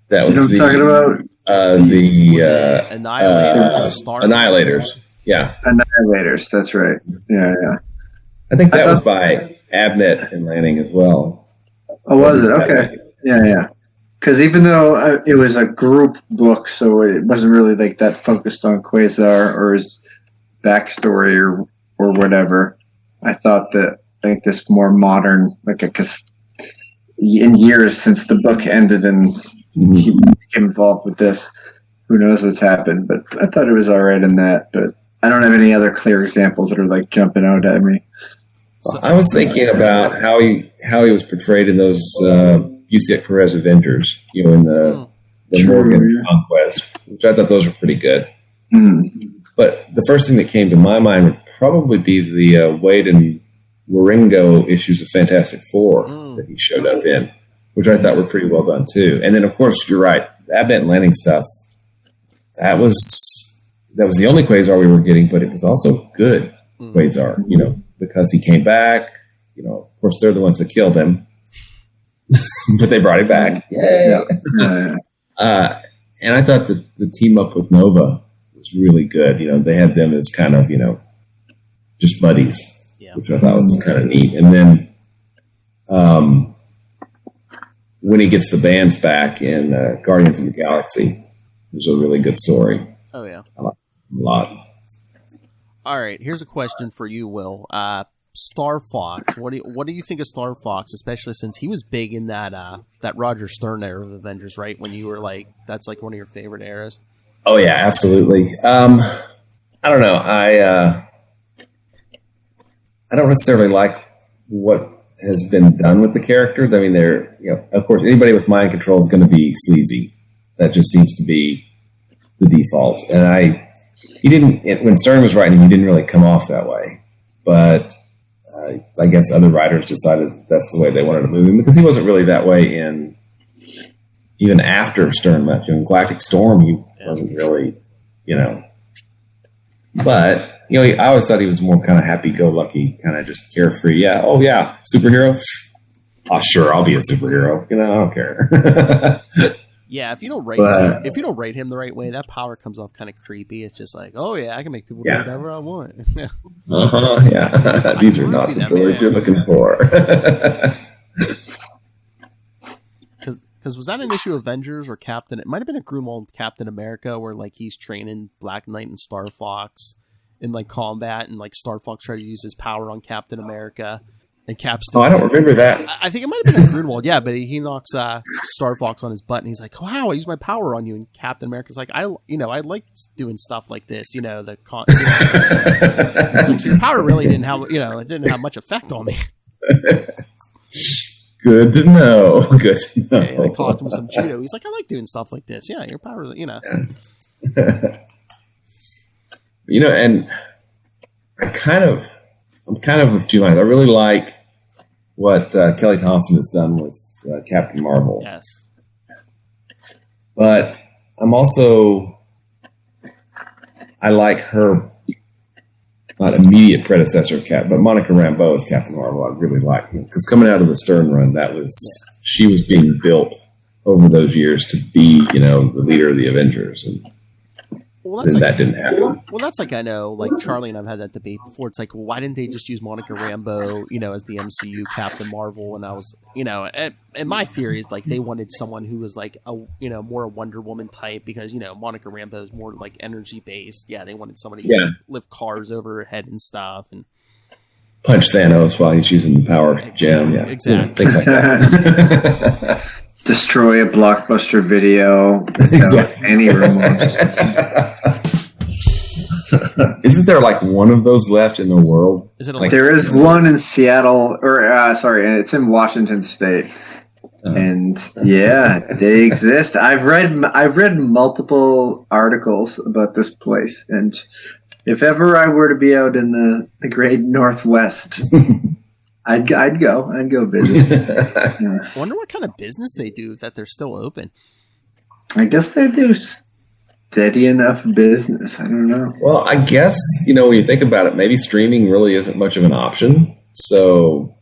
S5: that was
S4: you know what I'm talking about?
S7: The
S5: Annihilators. Yeah,
S4: Annihilators. That's right. Yeah.
S5: I think that was by Abnett and Lanning as well.
S4: Oh, was it? Okay. Yeah. Because even though it was a group book, so it wasn't really like that focused on Quasar or his backstory or whatever, I thought that this more modern, because in years since the book ended and he became involved with this, who knows what's happened. But I thought it was all right in that. But I don't have any other clear examples that are jumping out at me.
S5: So, I was thinking about how he was portrayed in those Busiek Perez Avengers, in the Morgan Conquest, which I thought those were pretty good. But the first thing that came to my mind would probably be the Wade and Waringo issues of Fantastic Four that he showed up in, which I thought were pretty well done too. And then, of course, you're right, the Abnett and Lanning stuff. That was the only Quasar we were getting, but it was also good Quasar, because he came back. Of course, they're the ones that killed him. But they brought it back. Yay! And I thought that the team up with Nova was really good. They had them as kind of, just buddies, which I thought was kind of neat. And then when he gets the bands back in Guardians of the Galaxy, it was a really good story.
S7: Oh, yeah.
S5: I liked it a lot.
S7: All right, here's a question for you, Will. Starfox. What do you think of Starfox, especially since he was big in that Roger Stern era of Avengers, right? When you were that's one of your favorite eras.
S5: Oh yeah, absolutely. I don't know. I don't necessarily like what has been done with the character. I mean, of course, anybody with mind control is going to be sleazy. That just seems to be the default. And when Stern was writing, he didn't really come off that way. But I guess other writers decided that's the way they wanted to move him, because he wasn't really that way even after Stern left. In Galactic Storm, he wasn't really, But, I always thought he was more kind of happy-go-lucky, kind of just carefree. Yeah, oh yeah, superhero? Oh, sure, I'll be a superhero. I don't care.
S7: Yeah, if you don't write him the right way, that power comes off kind of creepy. It's just like, oh yeah, I can make people do whatever I want.
S5: Yeah. These are not the stories you're looking for.
S7: Because was that an issue of Avengers or Captain? It might have been a Gruenwald Captain America, where like he's training Black Knight and Starfox in like combat, and like Starfox tried to use his power on Captain America. And Cap's
S5: I don't remember that.
S7: I think it might have been a Gruenwald, yeah, but he knocks Starfox on his butt, and he's like, "Wow, I used my power on you." And Captain America's like, I like doing stuff like this, so your power really didn't have, it didn't have much effect on me.
S5: Good to know. Good to know.
S7: Yeah, like taught him some judo. He's like, I like doing stuff like this. Yeah, your power,
S5: Yeah. And I'm kind of of two minds. I really like what Kelly Thompson has done with Captain Marvel.
S7: Yes.
S5: But I like her, not immediate predecessor of but Monica Rambeau as Captain Marvel. I really like, because coming out of the Stern run, she was being built over those years to be, the leader of the Avengers, and that didn't happen.
S7: Well, that's like, I know, like Charlie and I've had that debate before. It's like, well, why didn't they just use Monica Rambeau, as the MCU Captain Marvel? And I was, and my theory is like they wanted someone who was like more a Wonder Woman type, because Monica Rambeau is more like energy based. Yeah, they wanted somebody who could lift cars over her head and stuff, and
S5: punch Thanos while he's using the power gem. Yeah,
S7: exactly.
S5: Things like that.
S4: Destroy a Blockbuster video without any remorse.
S5: Isn't there like one of those left in the world?
S7: Is it
S4: there is one in Seattle, it's in Washington State. And they exist. I've read multiple articles about this place, and if ever I were to be out in the great Northwest, I'd go visit.
S7: I wonder what kind of business they do that they're still open.
S4: I guess they do steady enough business. I don't know.
S5: Well, I guess, when you think about it, maybe streaming really isn't much of an option. So,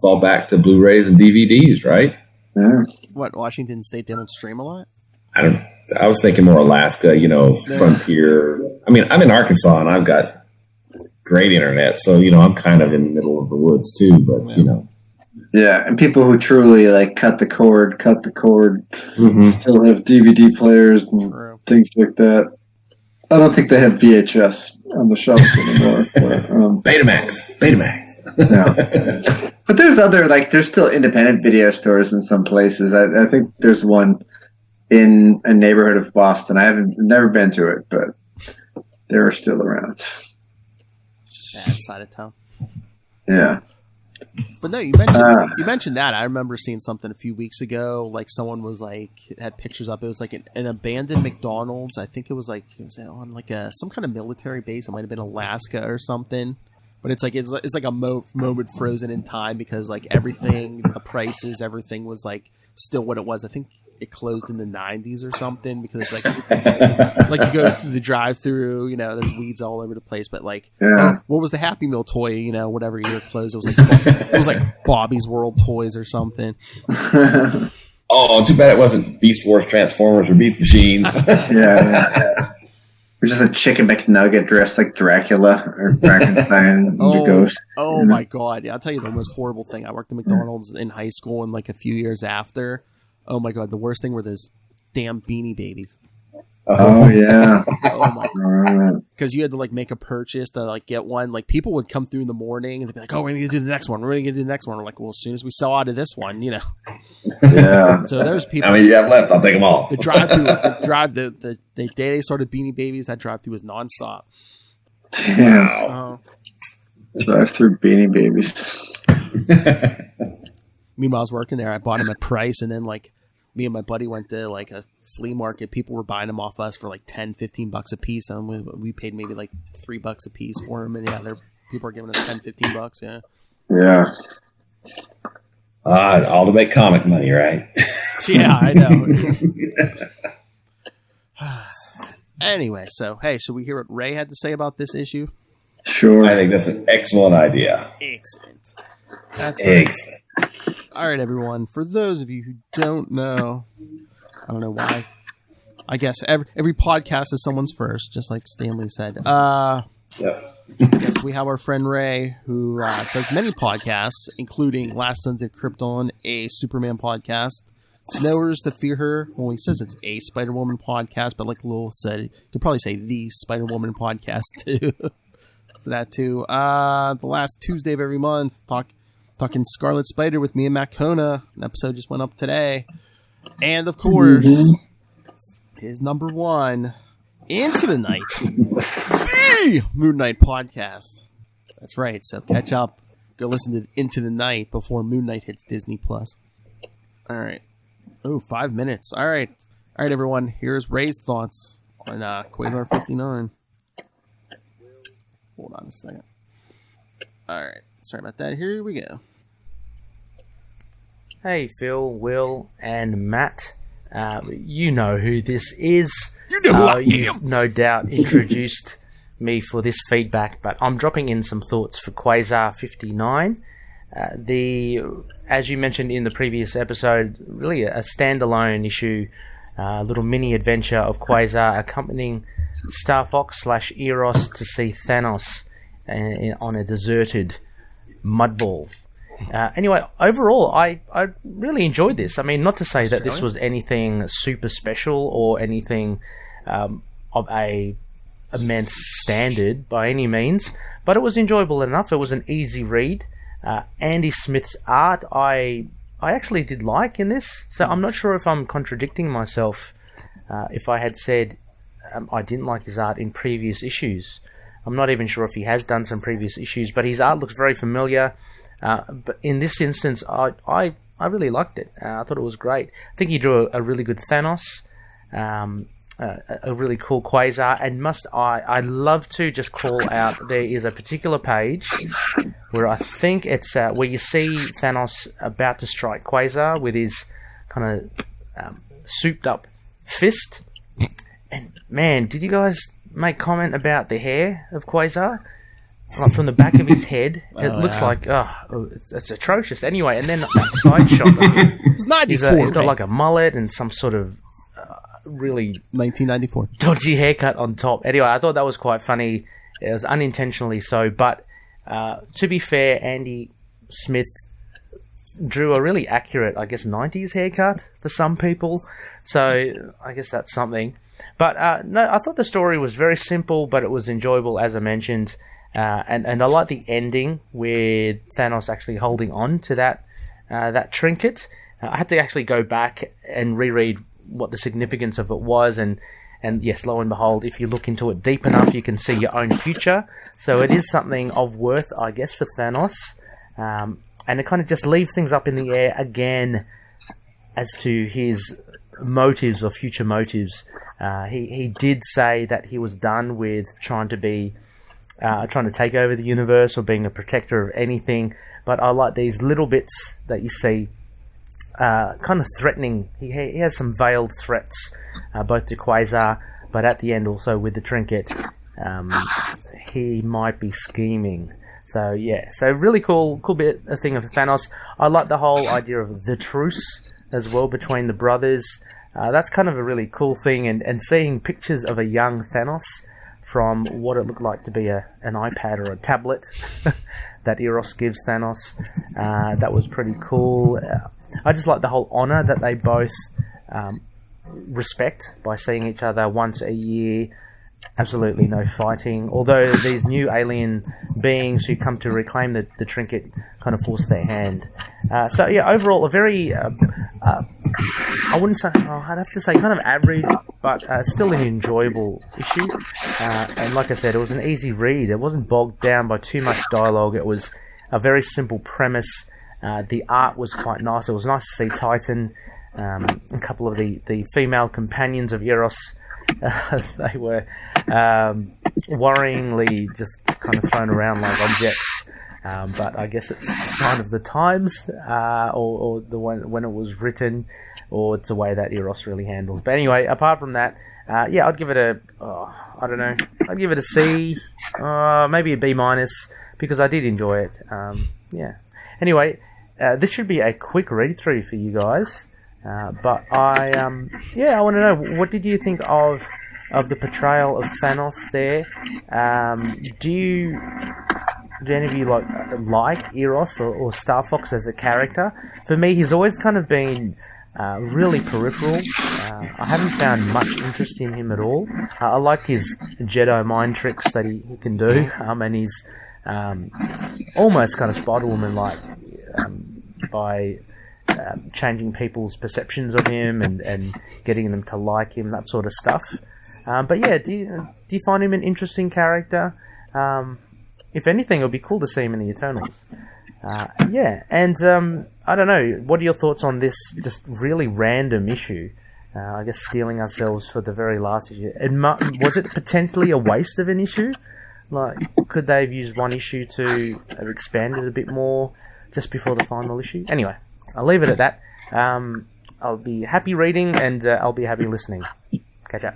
S5: fall back to Blu-rays and DVDs, right?
S4: Yeah.
S7: What, Washington State, they don't stream a lot?
S5: I was thinking more Alaska, frontier. I mean, I'm in Arkansas and I've got great internet, so I'm kind of in the middle of the woods too. But
S4: yeah, and people who truly like cut the cord,
S5: mm-hmm.
S4: still have DVD players and things like that. I don't think they have VHS on the shelves anymore. But,
S5: Betamax.
S4: Yeah. But there's there's still independent video stores in some places. I think there's one in a neighborhood of Boston. I've never been to it, but they're still around.
S7: Bad side of town.
S4: Yeah.
S7: But no, you mentioned that. I remember seeing something a few weeks ago. Like someone was had pictures up. It was like an abandoned McDonald's. I think it was on like some kind of military base. It might have been Alaska or something. But it's like a moment frozen in time, because like everything, the prices, everything was like still what it was. I think it closed in the 90s or something, because it's like you go through the drive-through, there's weeds all over the place. But what was the Happy Meal toy? Whatever year it closed, it was like Bobby's World Toys or something.
S5: Oh, too bad it wasn't Beast Wars, Transformers, or Beast Machines.
S4: Yeah. Or just a chicken McNugget dressed like Dracula or Frankenstein, the ghost.
S7: Oh my God! Yeah, I'll tell you the most horrible thing. I worked at McDonald's in high school, and like a few years after. Oh my God! The worst thing were those damn Beanie Babies.
S4: Oh yeah.
S7: Oh my! Because you had to like make a purchase to like get one. Like people would come through in the morning and they'd be like, "Oh, we're gonna do the next one. We're gonna do the next one." We're like, "Well, as soon as we sell out of this one, you know."
S4: Yeah.
S7: So there's people.
S5: How many you have left? I'll take them all.
S7: The drive-through, the day they started Beanie Babies, that drive-through was nonstop.
S4: Damn. Drive-through Beanie Babies.
S7: Meanwhile, I was working there. I bought them at price, and then like me and my buddy went to like a flea market. People were buying them off us for like $10-15 a piece, and we paid maybe like $3 a piece for them. And yeah, people are giving us $10-15. Yeah.
S4: Yeah.
S5: All to make comic money, right?
S7: Yeah, I know. Anyway, so we hear what Ray had to say about this issue.
S4: Sure.
S5: I think that's an excellent idea.
S7: Excellent. That's right.
S5: Excellent.
S7: All right, everyone. For those of you who don't know, I don't know why. I guess every podcast is someone's first, just like Stanley said.
S5: Yep.
S7: Yes, we have our friend Ray, who does many podcasts, including Last Sons of Krypton, a Superman podcast. Snowers to Fear Her. Well, he says it's a Spider-Woman podcast, but like Lil said, you could probably say the Spider-Woman podcast too. For that too. The last Tuesday of every month, talking Scarlet Spider with me and Matt Kona. An episode just went up today. And of course, his number one, Into the Night, the Moon Knight podcast. That's right. So catch up. Go listen to Into the Night before Moon Knight hits Disney Plus. All right. Oh, 5 minutes. All right. All right, everyone. Here's Ray's thoughts on Quasar 59. Hold on a second. All right. Sorry about that. Here we go.
S8: Hey, Phil, Will, and Matt. You know who this is.
S7: You know who I am.
S8: You've no doubt introduced me for this feedback, but I'm dropping in some thoughts for Quasar 59. As you mentioned in the previous episode, really a standalone issue, little mini adventure of Quasar accompanying Starfox / Eros to see Thanos on a deserted mudball. Anyway, overall, I really enjoyed this. I mean, not to say that this was anything super special or anything of a immense standard by any means, but it was enjoyable enough. It was an easy read. Andy Smith's art I actually did like in this, so I'm not sure if I'm contradicting myself if I had said I didn't like his art in previous issues. I'm not even sure if he has done some previous issues, but his art looks very familiar. But in this instance, I really liked it. I thought it was great. I think he drew a really good Thanos, a really cool Quasar, and I love to just call out, there is a particular page where I think it's where you see Thanos about to strike Quasar with his kind of souped up fist. And man, did you guys make comment about the hair of Quasar? Like from the back of his head, it looks like it's atrocious. Anyway, and then that side shot of him,
S7: it's 94.
S8: He's got like a mullet and some sort of really
S7: 1994
S8: dodgy haircut on top. Anyway, I thought that was quite funny. It was unintentionally so, but to be fair, Andy Smith drew a really accurate, I guess, 90s haircut for some people. So I guess that's something. But no, I thought the story was very simple, but it was enjoyable, as I mentioned. And I like the ending with Thanos actually holding on to that trinket. I had to actually go back and reread what the significance of it was, and yes, lo and behold, if you look into it deep enough, you can see your own future. So it is something of worth, I guess, for Thanos, and it kind of just leaves things up in the air again as to his motives or future motives. He did say that he was done with trying to take over the universe or being a protector of anything, but I like these little bits that you see kind of threatening. He has some veiled threats, both to Quasar, but at the end also with the trinket, he might be scheming. So yeah, so really cool bit a thing of Thanos. I like the whole idea of the truce as well between the brothers. That's kind of a really cool thing, and seeing pictures of a young Thanos from what it looked like to be an iPad or a tablet that Eros gives Thanos. That was pretty cool. I just like the whole honor that they both respect by seeing each other once a year. Absolutely no fighting. Although these new alien beings who come to reclaim the trinket kind of force their hand. So yeah, overall a very, I wouldn't say, I'd have to say kind of average, but still an enjoyable issue. And like I said, it was an easy read. It wasn't bogged down by too much dialogue. It was a very simple premise. The art was quite nice. It was nice to see Titan. A couple of the female companions of Eros. They were worryingly just kind of thrown around like objects, but I guess it's a sign of the times, or the one when it was written, or it's the way that Eros really handles. But anyway, apart from that, yeah, I'd give it I don't know, I'd give it a C, maybe a B minus, because I did enjoy it. Yeah. Anyway, this should be a quick read through for you guys. But I want to know, what did you think of the portrayal of Thanos there? Do any of you like Eros or Starfox as a character? For me, he's always kind of been really peripheral. I haven't found much interest in him at all. I liked his Jedi mind tricks that he can do, and he's almost kind of Spider-Woman-like by changing people's perceptions of him and getting them to like him, that sort of stuff. But yeah, do you find him an interesting character? If anything, it would be cool to see him in the Eternals. Yeah, and I don't know, what are your thoughts on this just really random issue? I guess stealing ourselves for the very last issue. Was it potentially a waste of an issue? Like, could they have used one issue to have expanded a bit more just before the final issue? Anyway, I'll leave it at that. I'll be happy reading and I'll be happy listening. Catch up.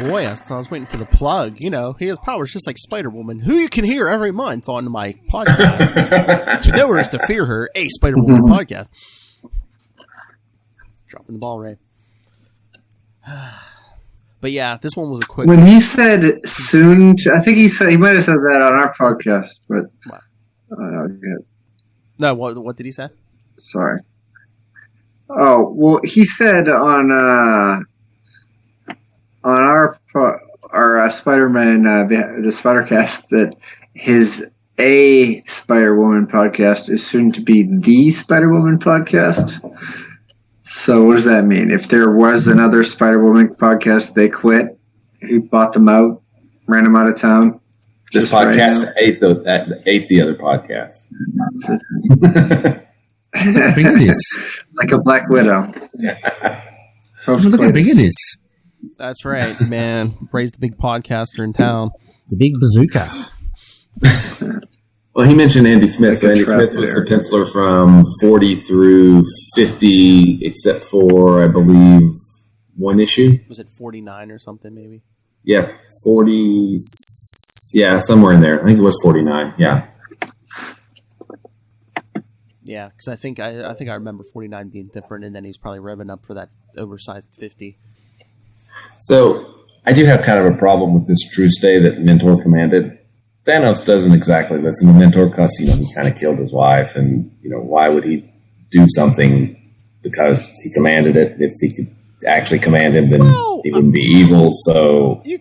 S7: Boy, I was waiting for the plug. You know, he has powers just like Spider-Woman, who you can hear every month on my podcast. To know her is to fear her, a Spider-Woman podcast. Dropping the ball, Ray. But yeah, this one was a quick...
S4: When he said soon, I think he might have said that on our podcast, but...
S7: What?
S4: Yeah.
S7: No, what did he say?
S4: Sorry. Oh, well, he said on our Spider-Man, the Spider-Cast, that his A Spider-Woman podcast is soon to be the Spider-Woman podcast. So what does that mean? If there was another Spider-Woman podcast, they quit, he bought them out, ran them out of town.
S5: This podcast ate the other podcast.
S6: How big it is.
S4: Like a Black Widow.
S6: Look how big it is.
S7: That's right, man. Ray's the big podcaster in town.
S6: The big bazooka.
S5: Well, he mentioned Andy Smith. So Andy Smith was the penciler from 40 through 50, except for, I believe, one issue.
S7: Was it 49 or something, maybe?
S5: Yeah, 40. Yeah, somewhere in there. I think it was 49. Yeah.
S7: Yeah, because I think I remember 49 being different, and then he's probably revving up for that oversized 50.
S5: So I do have kind of a problem with this truce day that Mentor commanded. Thanos doesn't exactly listen to Mentor because he kind of killed his wife, and why would he do something because he commanded it? If he could actually command him, then he wouldn't be evil. So
S7: you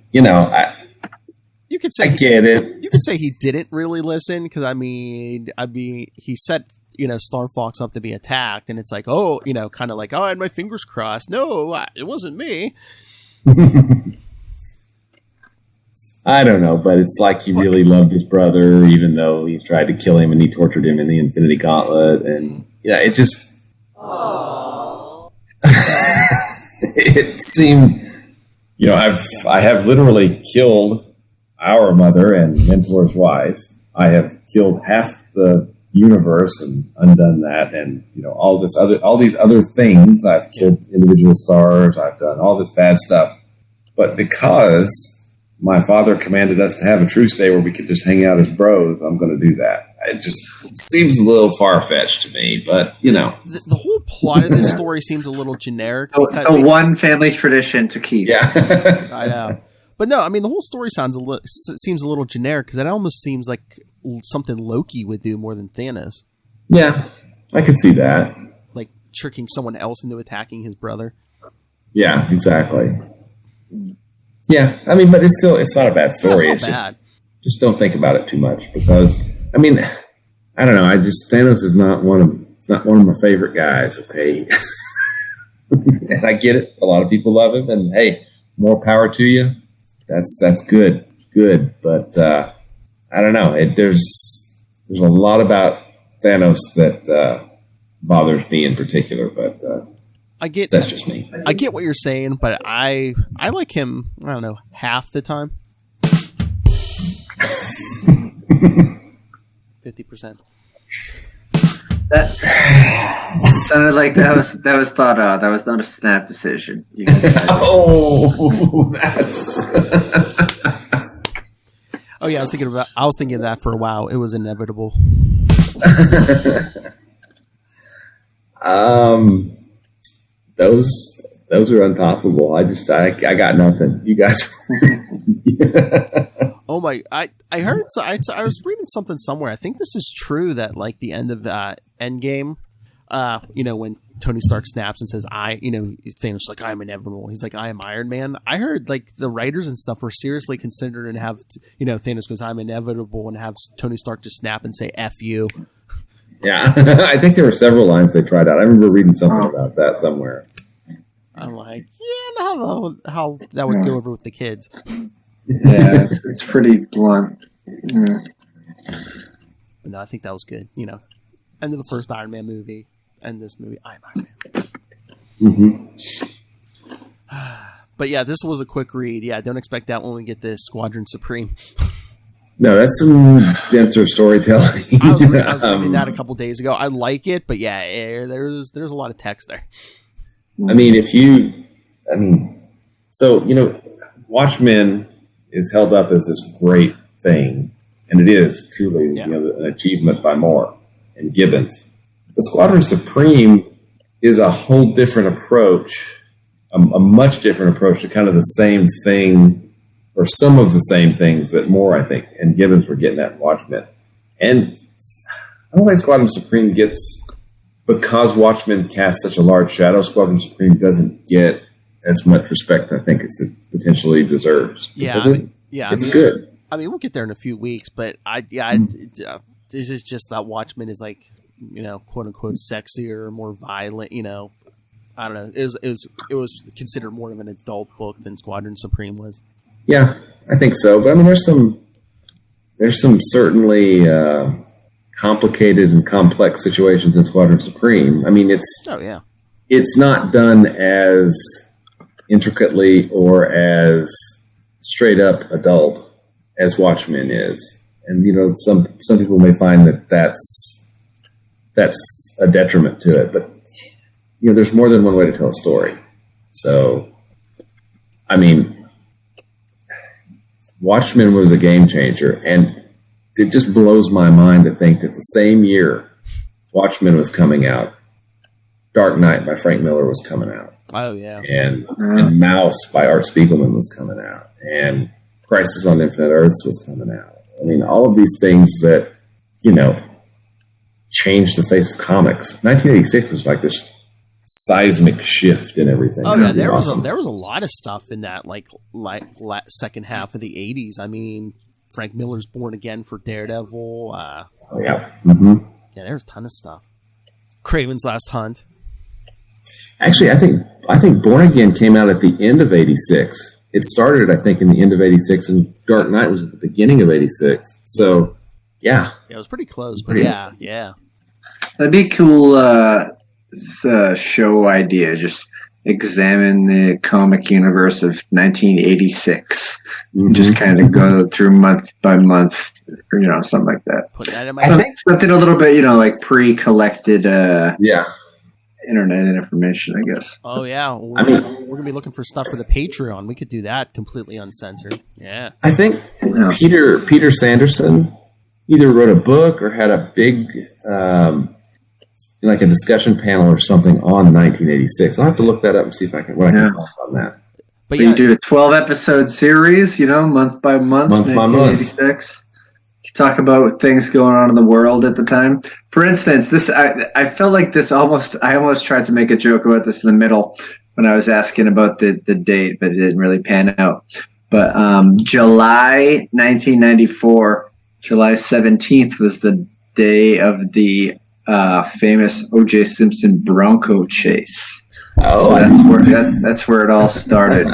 S7: could say
S5: I get it.
S7: You could say he didn't really listen because I mean he set Starfox up to be attacked, and it's like kind of like I had my fingers crossed. No, it wasn't me.
S5: I don't know, but it's like he really loved his brother, even though he's tried to kill him and he tortured him in the Infinity Gauntlet, and it just it seemed I have literally killed our mother and Mentor's wife. I have killed half the universe and undone that, and all these other things. I've killed individual stars. I've done all this bad stuff, but because my father commanded us to have a truce day where we could just hang out as bros, I'm going to do that. It just seems a little far-fetched to me, but
S7: the whole plot of this story seems a little generic.
S4: The one family tradition to keep.
S5: Yeah,
S7: I know. But no, I mean the whole story seems a little generic because it almost seems like something Loki would do more than Thanos.
S5: Yeah, I can see that.
S7: Like tricking someone else into attacking his brother.
S5: Yeah, exactly. Yeah, I mean, but it's not a bad story.
S7: It's not bad.
S5: Just don't think about it too much because, I mean, I don't know. Thanos is not one of my favorite guys. Okay, and I get it. A lot of people love him, and hey, more power to you. That's good. But I don't know. There's a lot about Thanos that bothers me in particular, but that's just me.
S7: I get what you're saying, but I like him. I don't know, half the time. 50%.
S4: That sounded like that was thought out. That was not a snap decision.
S5: That's.
S7: Oh yeah, I was thinking of that for a while. It was inevitable.
S5: Those are untoppable. I got nothing. You guys.
S7: Oh my! I heard. I was reading something somewhere. I think this is true that like the end of Endgame, when Tony Stark snaps and says, Thanos like, I'm inevitable. He's like, I am Iron Man. I heard like the writers and stuff were seriously considering and have Thanos goes, I'm inevitable, and have Tony Stark just snap and say, F you.
S5: Yeah, I think there were several lines they tried out. I remember reading something about that somewhere.
S7: I'm like, how that would go over with the kids.
S4: Yeah, it's pretty blunt. Yeah.
S7: But no, I think that was good. End of the first Iron Man movie, and this movie, I'm Iron Man.
S5: Mm-hmm.
S7: But yeah, this was a quick read. Yeah, don't expect that when we get this Squadron Supreme.
S5: No, that's some denser storytelling.
S7: I was reading that a couple days ago. I like it, but yeah, there's a lot of text there.
S5: I mean, Watchmen is held up as this great thing, and it is truly an achievement by Moore and Gibbons. The Squadron Supreme is a whole different approach, a much different approach to kind of the same thing, or some of the same things that Moore, I think, and Gibbons were getting at in Watchmen. And I don't think Squadron Supreme gets, because Watchmen cast such a large shadow, Squadron Supreme doesn't get as much respect, I think, as it potentially deserves. It's good.
S7: I mean, we'll get there in a few weeks, but this is just that Watchmen is like, quote unquote, sexier, more violent. I don't know. It was considered more of an adult book than Squadron Supreme was.
S5: Yeah, I think so. But I mean, there's some certainly complicated and complex situations in Squadron Supreme. I mean, it's not done as intricately or as straight up adult as Watchmen is, and some people may find that's a detriment to it, but there's more than one way to tell a story. So, I mean, Watchmen was a game changer, and it just blows my mind to think that the same year Watchmen was coming out, Dark Knight by Frank Miller was coming out.
S7: Oh, yeah.
S5: And Mouse by Art Spiegelman was coming out. And Crisis on Infinite Earths was coming out. I mean, all of these things that, changed the face of comics. 1986 was like this seismic shift in everything.
S7: Oh, yeah, there was a lot of stuff in that, like second half of the 80s. I mean, Frank Miller's Born Again for Daredevil.
S5: Oh, yeah. Mm-hmm.
S7: Yeah, there was a ton of stuff. Kraven's Last Hunt.
S5: Actually, I think Born Again came out at the end of 86. It started, I think, in the end of 86, and Dark Knight was at the beginning of 86. So, yeah.
S7: Yeah, it was pretty close, but yeah.
S4: That'd be a cool show idea. Just examine the comic universe of 1986. Mm-hmm. Just kind of go through month by month, or, something like that.
S7: Put that in my
S4: I think something a little bit, like pre-collected internet information, I guess.
S7: Oh, yeah. We're going to be looking for stuff for the Patreon. We could do that completely uncensored. Yeah.
S5: I think Peter Sanderson either wrote a book or had a big, like a discussion panel or something on 1986. I'll have to look that up and see if I can find on that.
S4: But you do a 12-episode series, month by month, 1986. talk about things going on in the world at the time. For instance, I felt like this I almost tried to make a joke about this in the middle when I was asking about the date, but it didn't really pan out. But July 1994, July 17th was the day of the famous O.J. Simpson Bronco chase.
S5: Oh,
S4: so that's where it all started.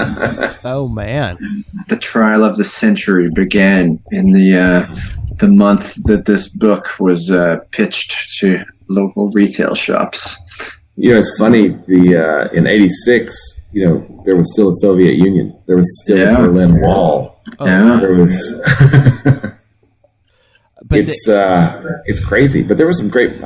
S7: Oh man!
S4: The trial of the century began in the month that this book was pitched to local retail shops.
S5: It's funny. In '86, there was still a Soviet Union. There was still a Berlin Wall.
S7: Oh,
S4: yeah,
S5: there was. But it's crazy. But there was some great.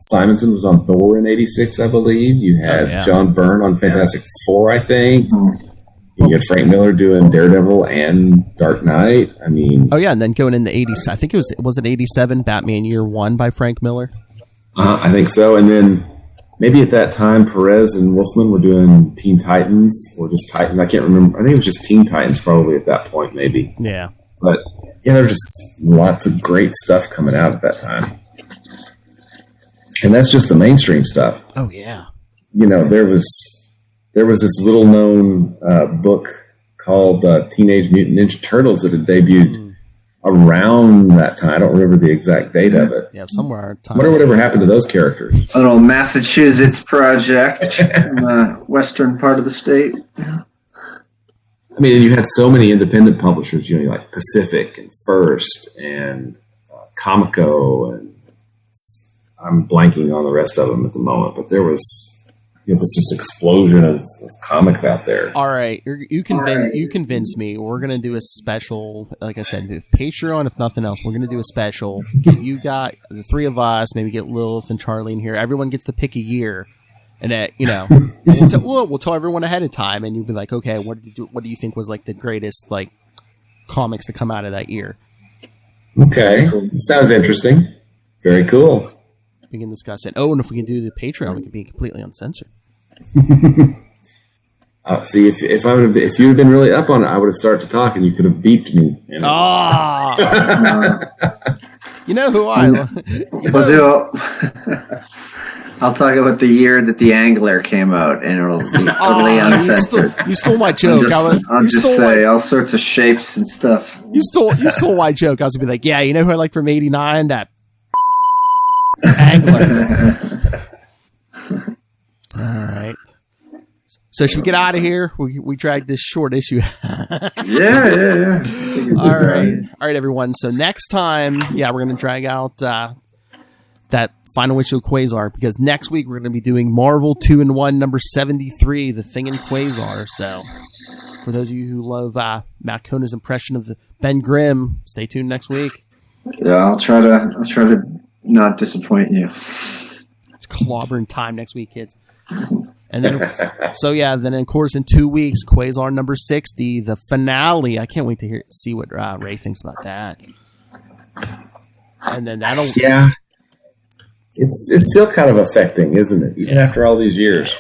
S5: Simonson was on Thor in '86, I believe. You had John Byrne on Fantastic Four, I think. You had Frank Miller doing Daredevil and Dark Knight. I mean,
S7: and then going in the '80s, I think it was it '87 Batman Year One by Frank Miller.
S5: I think so. And then maybe at that time, Perez and Wolfman were doing Teen Titans or just Titans. I can't remember. I think it was just Teen Titans probably at that point, maybe.
S7: Yeah.
S5: But there was just lots of great stuff coming out at that time. And that's just the mainstream stuff.
S7: Oh yeah.
S5: There was this little known book called Teenage Mutant Ninja Turtles that had debuted around that time. I don't remember the exact date of it.
S7: Yeah, somewhere.
S5: I wonder whatever happened to those characters.
S4: Little Massachusetts project in the western part of the state.
S5: I mean, you had so many independent publishers, like Pacific and First and Comico, and I'm blanking on the rest of them at the moment. But there was this just explosion of comics out there.
S7: All right, you convinced me. We're gonna do a special, like I said, with Patreon. If nothing else, we're gonna do a special. Get you got the three of us, maybe get Lilith and Charlie in here. Everyone gets to pick a year, and we'll tell everyone ahead of time, and you'll be like, okay, what do you think was like the greatest like comics to come out of that year?
S5: Okay, sounds interesting. Very cool.
S7: We can discuss it. Oh, and if we can do the Patreon, we can be completely uncensored.
S5: See, if you had been really up on it, I would have started to talk, and you could have beeped me.
S7: You know who I love.
S4: I'll talk about the year that The Angler came out, and it'll be totally uncensored.
S7: You stole my joke.
S4: I'll just say all sorts of shapes and stuff.
S7: You stole my joke. I was gonna be like, yeah, you know who I like from '89? That Angler. All right. So should we get out of here? We dragged this short issue.
S4: Yeah.
S7: All right, everyone. So next time, we're going to drag out that final issue of Quasar, because next week we're going to be doing Marvel 2-in-1 number 73, The Thing in Quasar. So for those of you who love Matt Kona's impression of Ben Grimm, stay tuned next week.
S4: Yeah, I'll try to not disappoint you.
S7: It's clobbering time next week, kids. And then, then of course in 2 weeks, Quasar number 60, the finale. I can't wait to see what Ray thinks about that. And then that'll
S5: it's still kind of affecting, isn't it? Even after all these years.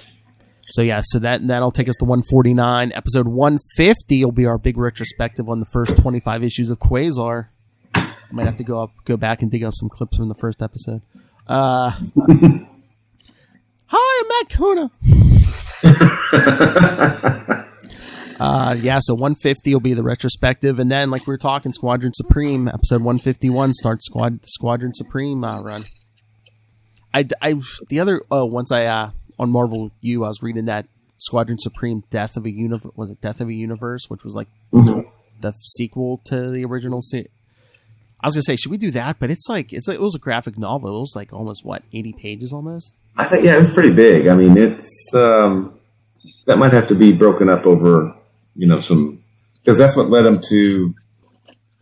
S7: So that'll take us to 149. Episode 150 will be our big retrospective on the first 25 issues of Quasar. I might have to go back and dig up some clips from the first episode. Hi, I'm Matt Kona. So 150 will be the retrospective, and then, like we were talking, Squadron Supreme, episode 151 starts Squadron Supreme run. Once on Marvel U, I was reading that Squadron Supreme Death of a Universe, was it Death of a Universe, which was like the sequel to the original series. I was gonna say, should we do that? But it was a graphic novel. It was like almost 80 pages almost.
S5: I think it was pretty big. I mean, it's that might have to be broken up over some, because that's what led them to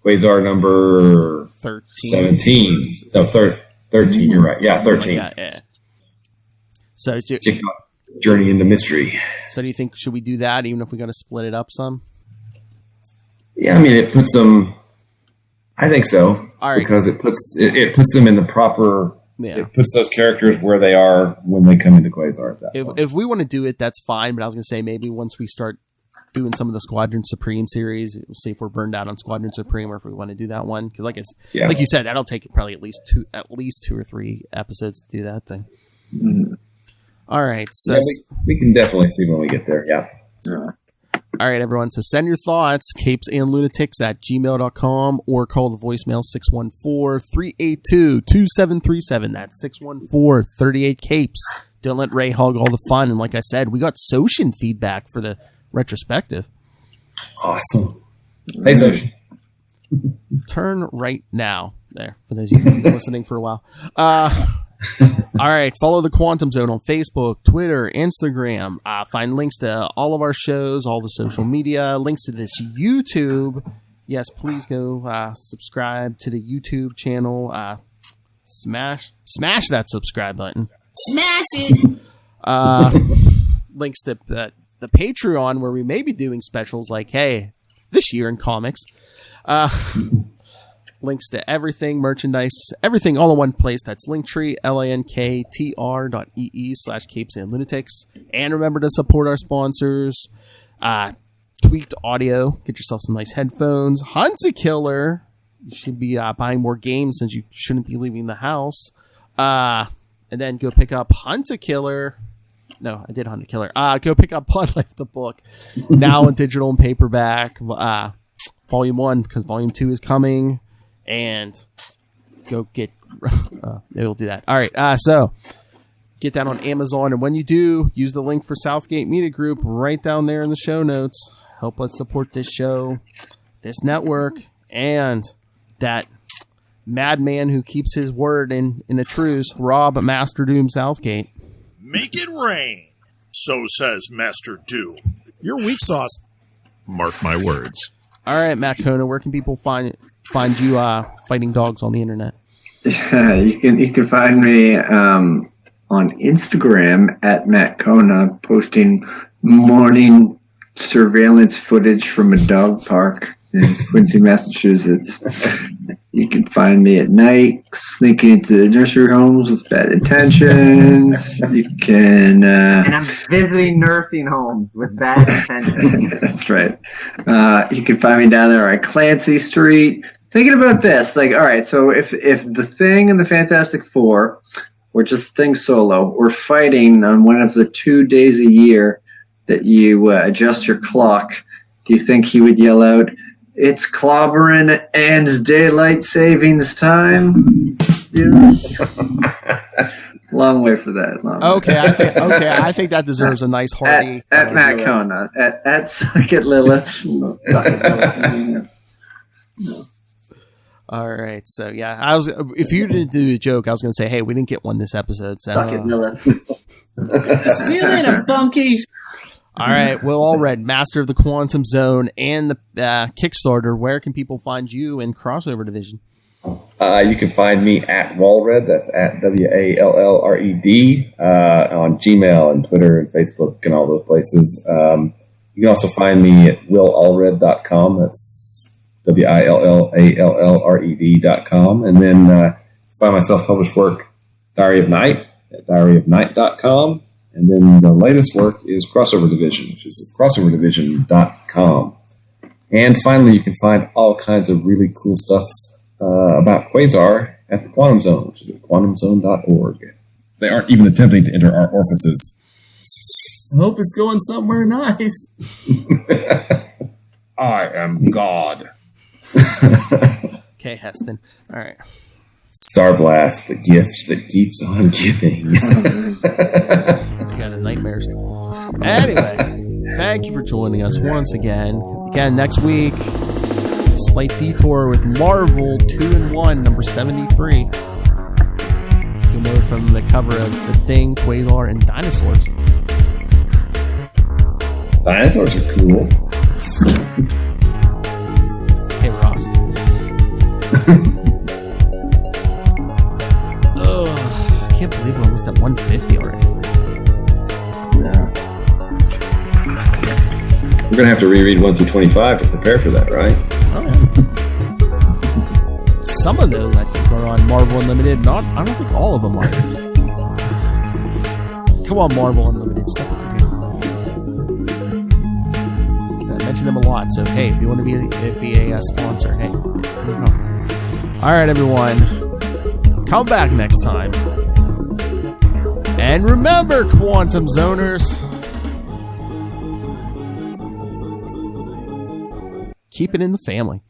S5: Quasar number 17. So 13. You're right. Yeah, 13.
S7: Yeah. So
S5: Journey into Mystery.
S7: So do you think, should we do that even if we got to split it up some?
S5: Yeah, I mean, it puts them. I think so.
S7: All right.
S5: Because it puts them in the proper.
S7: Yeah.
S5: It puts those characters where they are when they come into Quasar.
S7: If we want to do it, that's fine. But I was going to say, maybe once we start doing some of the Squadron Supreme series. See if we're burned out on Squadron Supreme, or if we want to do that one. Because like you said, that'll take probably at least 2 or 3 episodes to do that thing.
S5: Mm-hmm.
S7: All right, so
S5: we can definitely see when we get there. Yeah.
S7: All right, everyone. So send your thoughts, capesandlunatics@gmail.com, or call the voicemail 614-382-2737. That's 614-38-CAPES. Don't let Ray hog all the fun. And like I said, we got Soshin feedback for the retrospective.
S5: Awesome. Hey, Soshin.
S7: Turn right now. There, for those of you who've been listening for a while. All right, follow the Quantum Zone on Facebook, Twitter, Instagram. Find links to all of our shows, all the social media, links to this YouTube. Yes, please go subscribe to the YouTube channel. Smash that subscribe button.
S2: Smash it!
S7: Links to the Patreon, where we may be doing specials like, hey, this year in comics. Links to everything, merchandise, everything all in one place. That's Linktree, linktr.ee/capesandlunatics. And remember to support our sponsors. Tweaked Audio. Get yourself some nice headphones. Hunt's a Killer. You should be buying more games since you shouldn't be leaving the house. And then go pick up Hunt a Killer. No, I did Hunt a Killer. Go pick up Blood Life the book. Now in digital and paperback. Volume 1, because Volume 2 is coming. And go get it'll do that. All right, so get that on Amazon, and when you do, use the link for Southgate Media Group right down there in the show notes. Help us support this show, this network, and that madman who keeps his word in a truce, Rob Master Doom Southgate.
S9: Make it rain, so says Master Doom. Your weak sauce. Mark my words.
S7: All right, Matt Kona, where can people find you fighting dogs on the internet?
S4: Yeah, you can find me on Instagram at Matt Kona, posting morning surveillance footage from a dog park in Quincy, Massachusetts. You can find me at night sneaking into nursery homes with bad intentions. You can
S10: and I'm visiting nursing homes with bad intentions.
S4: That's right. You can find me down there at Clancy Street. Thinking about this, like, all right, so if the Thing and the Fantastic Four, or just Thing solo, were fighting on one of the 2 days a year that you adjust your clock, do you think he would yell out, "It's clobbering and daylight savings time"? Yeah. Long way for that.
S7: I think that deserves a nice hearty.
S4: At Matt Kona, at Suck It Lilith.
S7: All right, so yeah, if you didn't do a joke, I was going to say, hey, we didn't get one this episode. So.
S4: Suck It Lilith.
S2: See you later, bunkies.
S7: All right, Will Allred, Master of the Quantum Zone and the Kickstarter. Where can people find you in Crossover Division?
S5: You can find me at Wallred. That's at WALLRED on Gmail and Twitter and Facebook and all those places. You can also find me at willallred.com. That's WILLALLRED.com. And then find my self-published work, Diary of Night, at diaryofnight.com. And then the latest work is Crossover Division, which is at crossoverdivision.com. And finally, you can find all kinds of really cool stuff about Quasar at the Quantum Zone, which is at quantumzone.org. They aren't even attempting to enter our orifices. I hope it's going somewhere nice. I am God.
S7: Okay, Heston. All right.
S5: Star Blast, the gift that keeps on giving.
S7: You got nightmares. Anyway, thank you for joining us once again. Again, next week, slight detour with Marvel 2-in-1, number 73. You'll know from the cover of The Thing, Quasar, and Dinosaurs.
S5: Dinosaurs are cool.
S7: Hey, Ross. I can't believe we're almost at 150 already.
S5: Yeah. We're going to have to reread 1 through 25 to prepare for that, right?
S7: Oh, yeah. Some of those, I think, are on Marvel Unlimited. I don't think all of them are. Come on, Marvel Unlimited. Step over here. mention them a lot. So, hey, if you want to be a sponsor, hey, here you go. All right, everyone. Come back next time. And remember, Quantum Zoners, keep it in the family.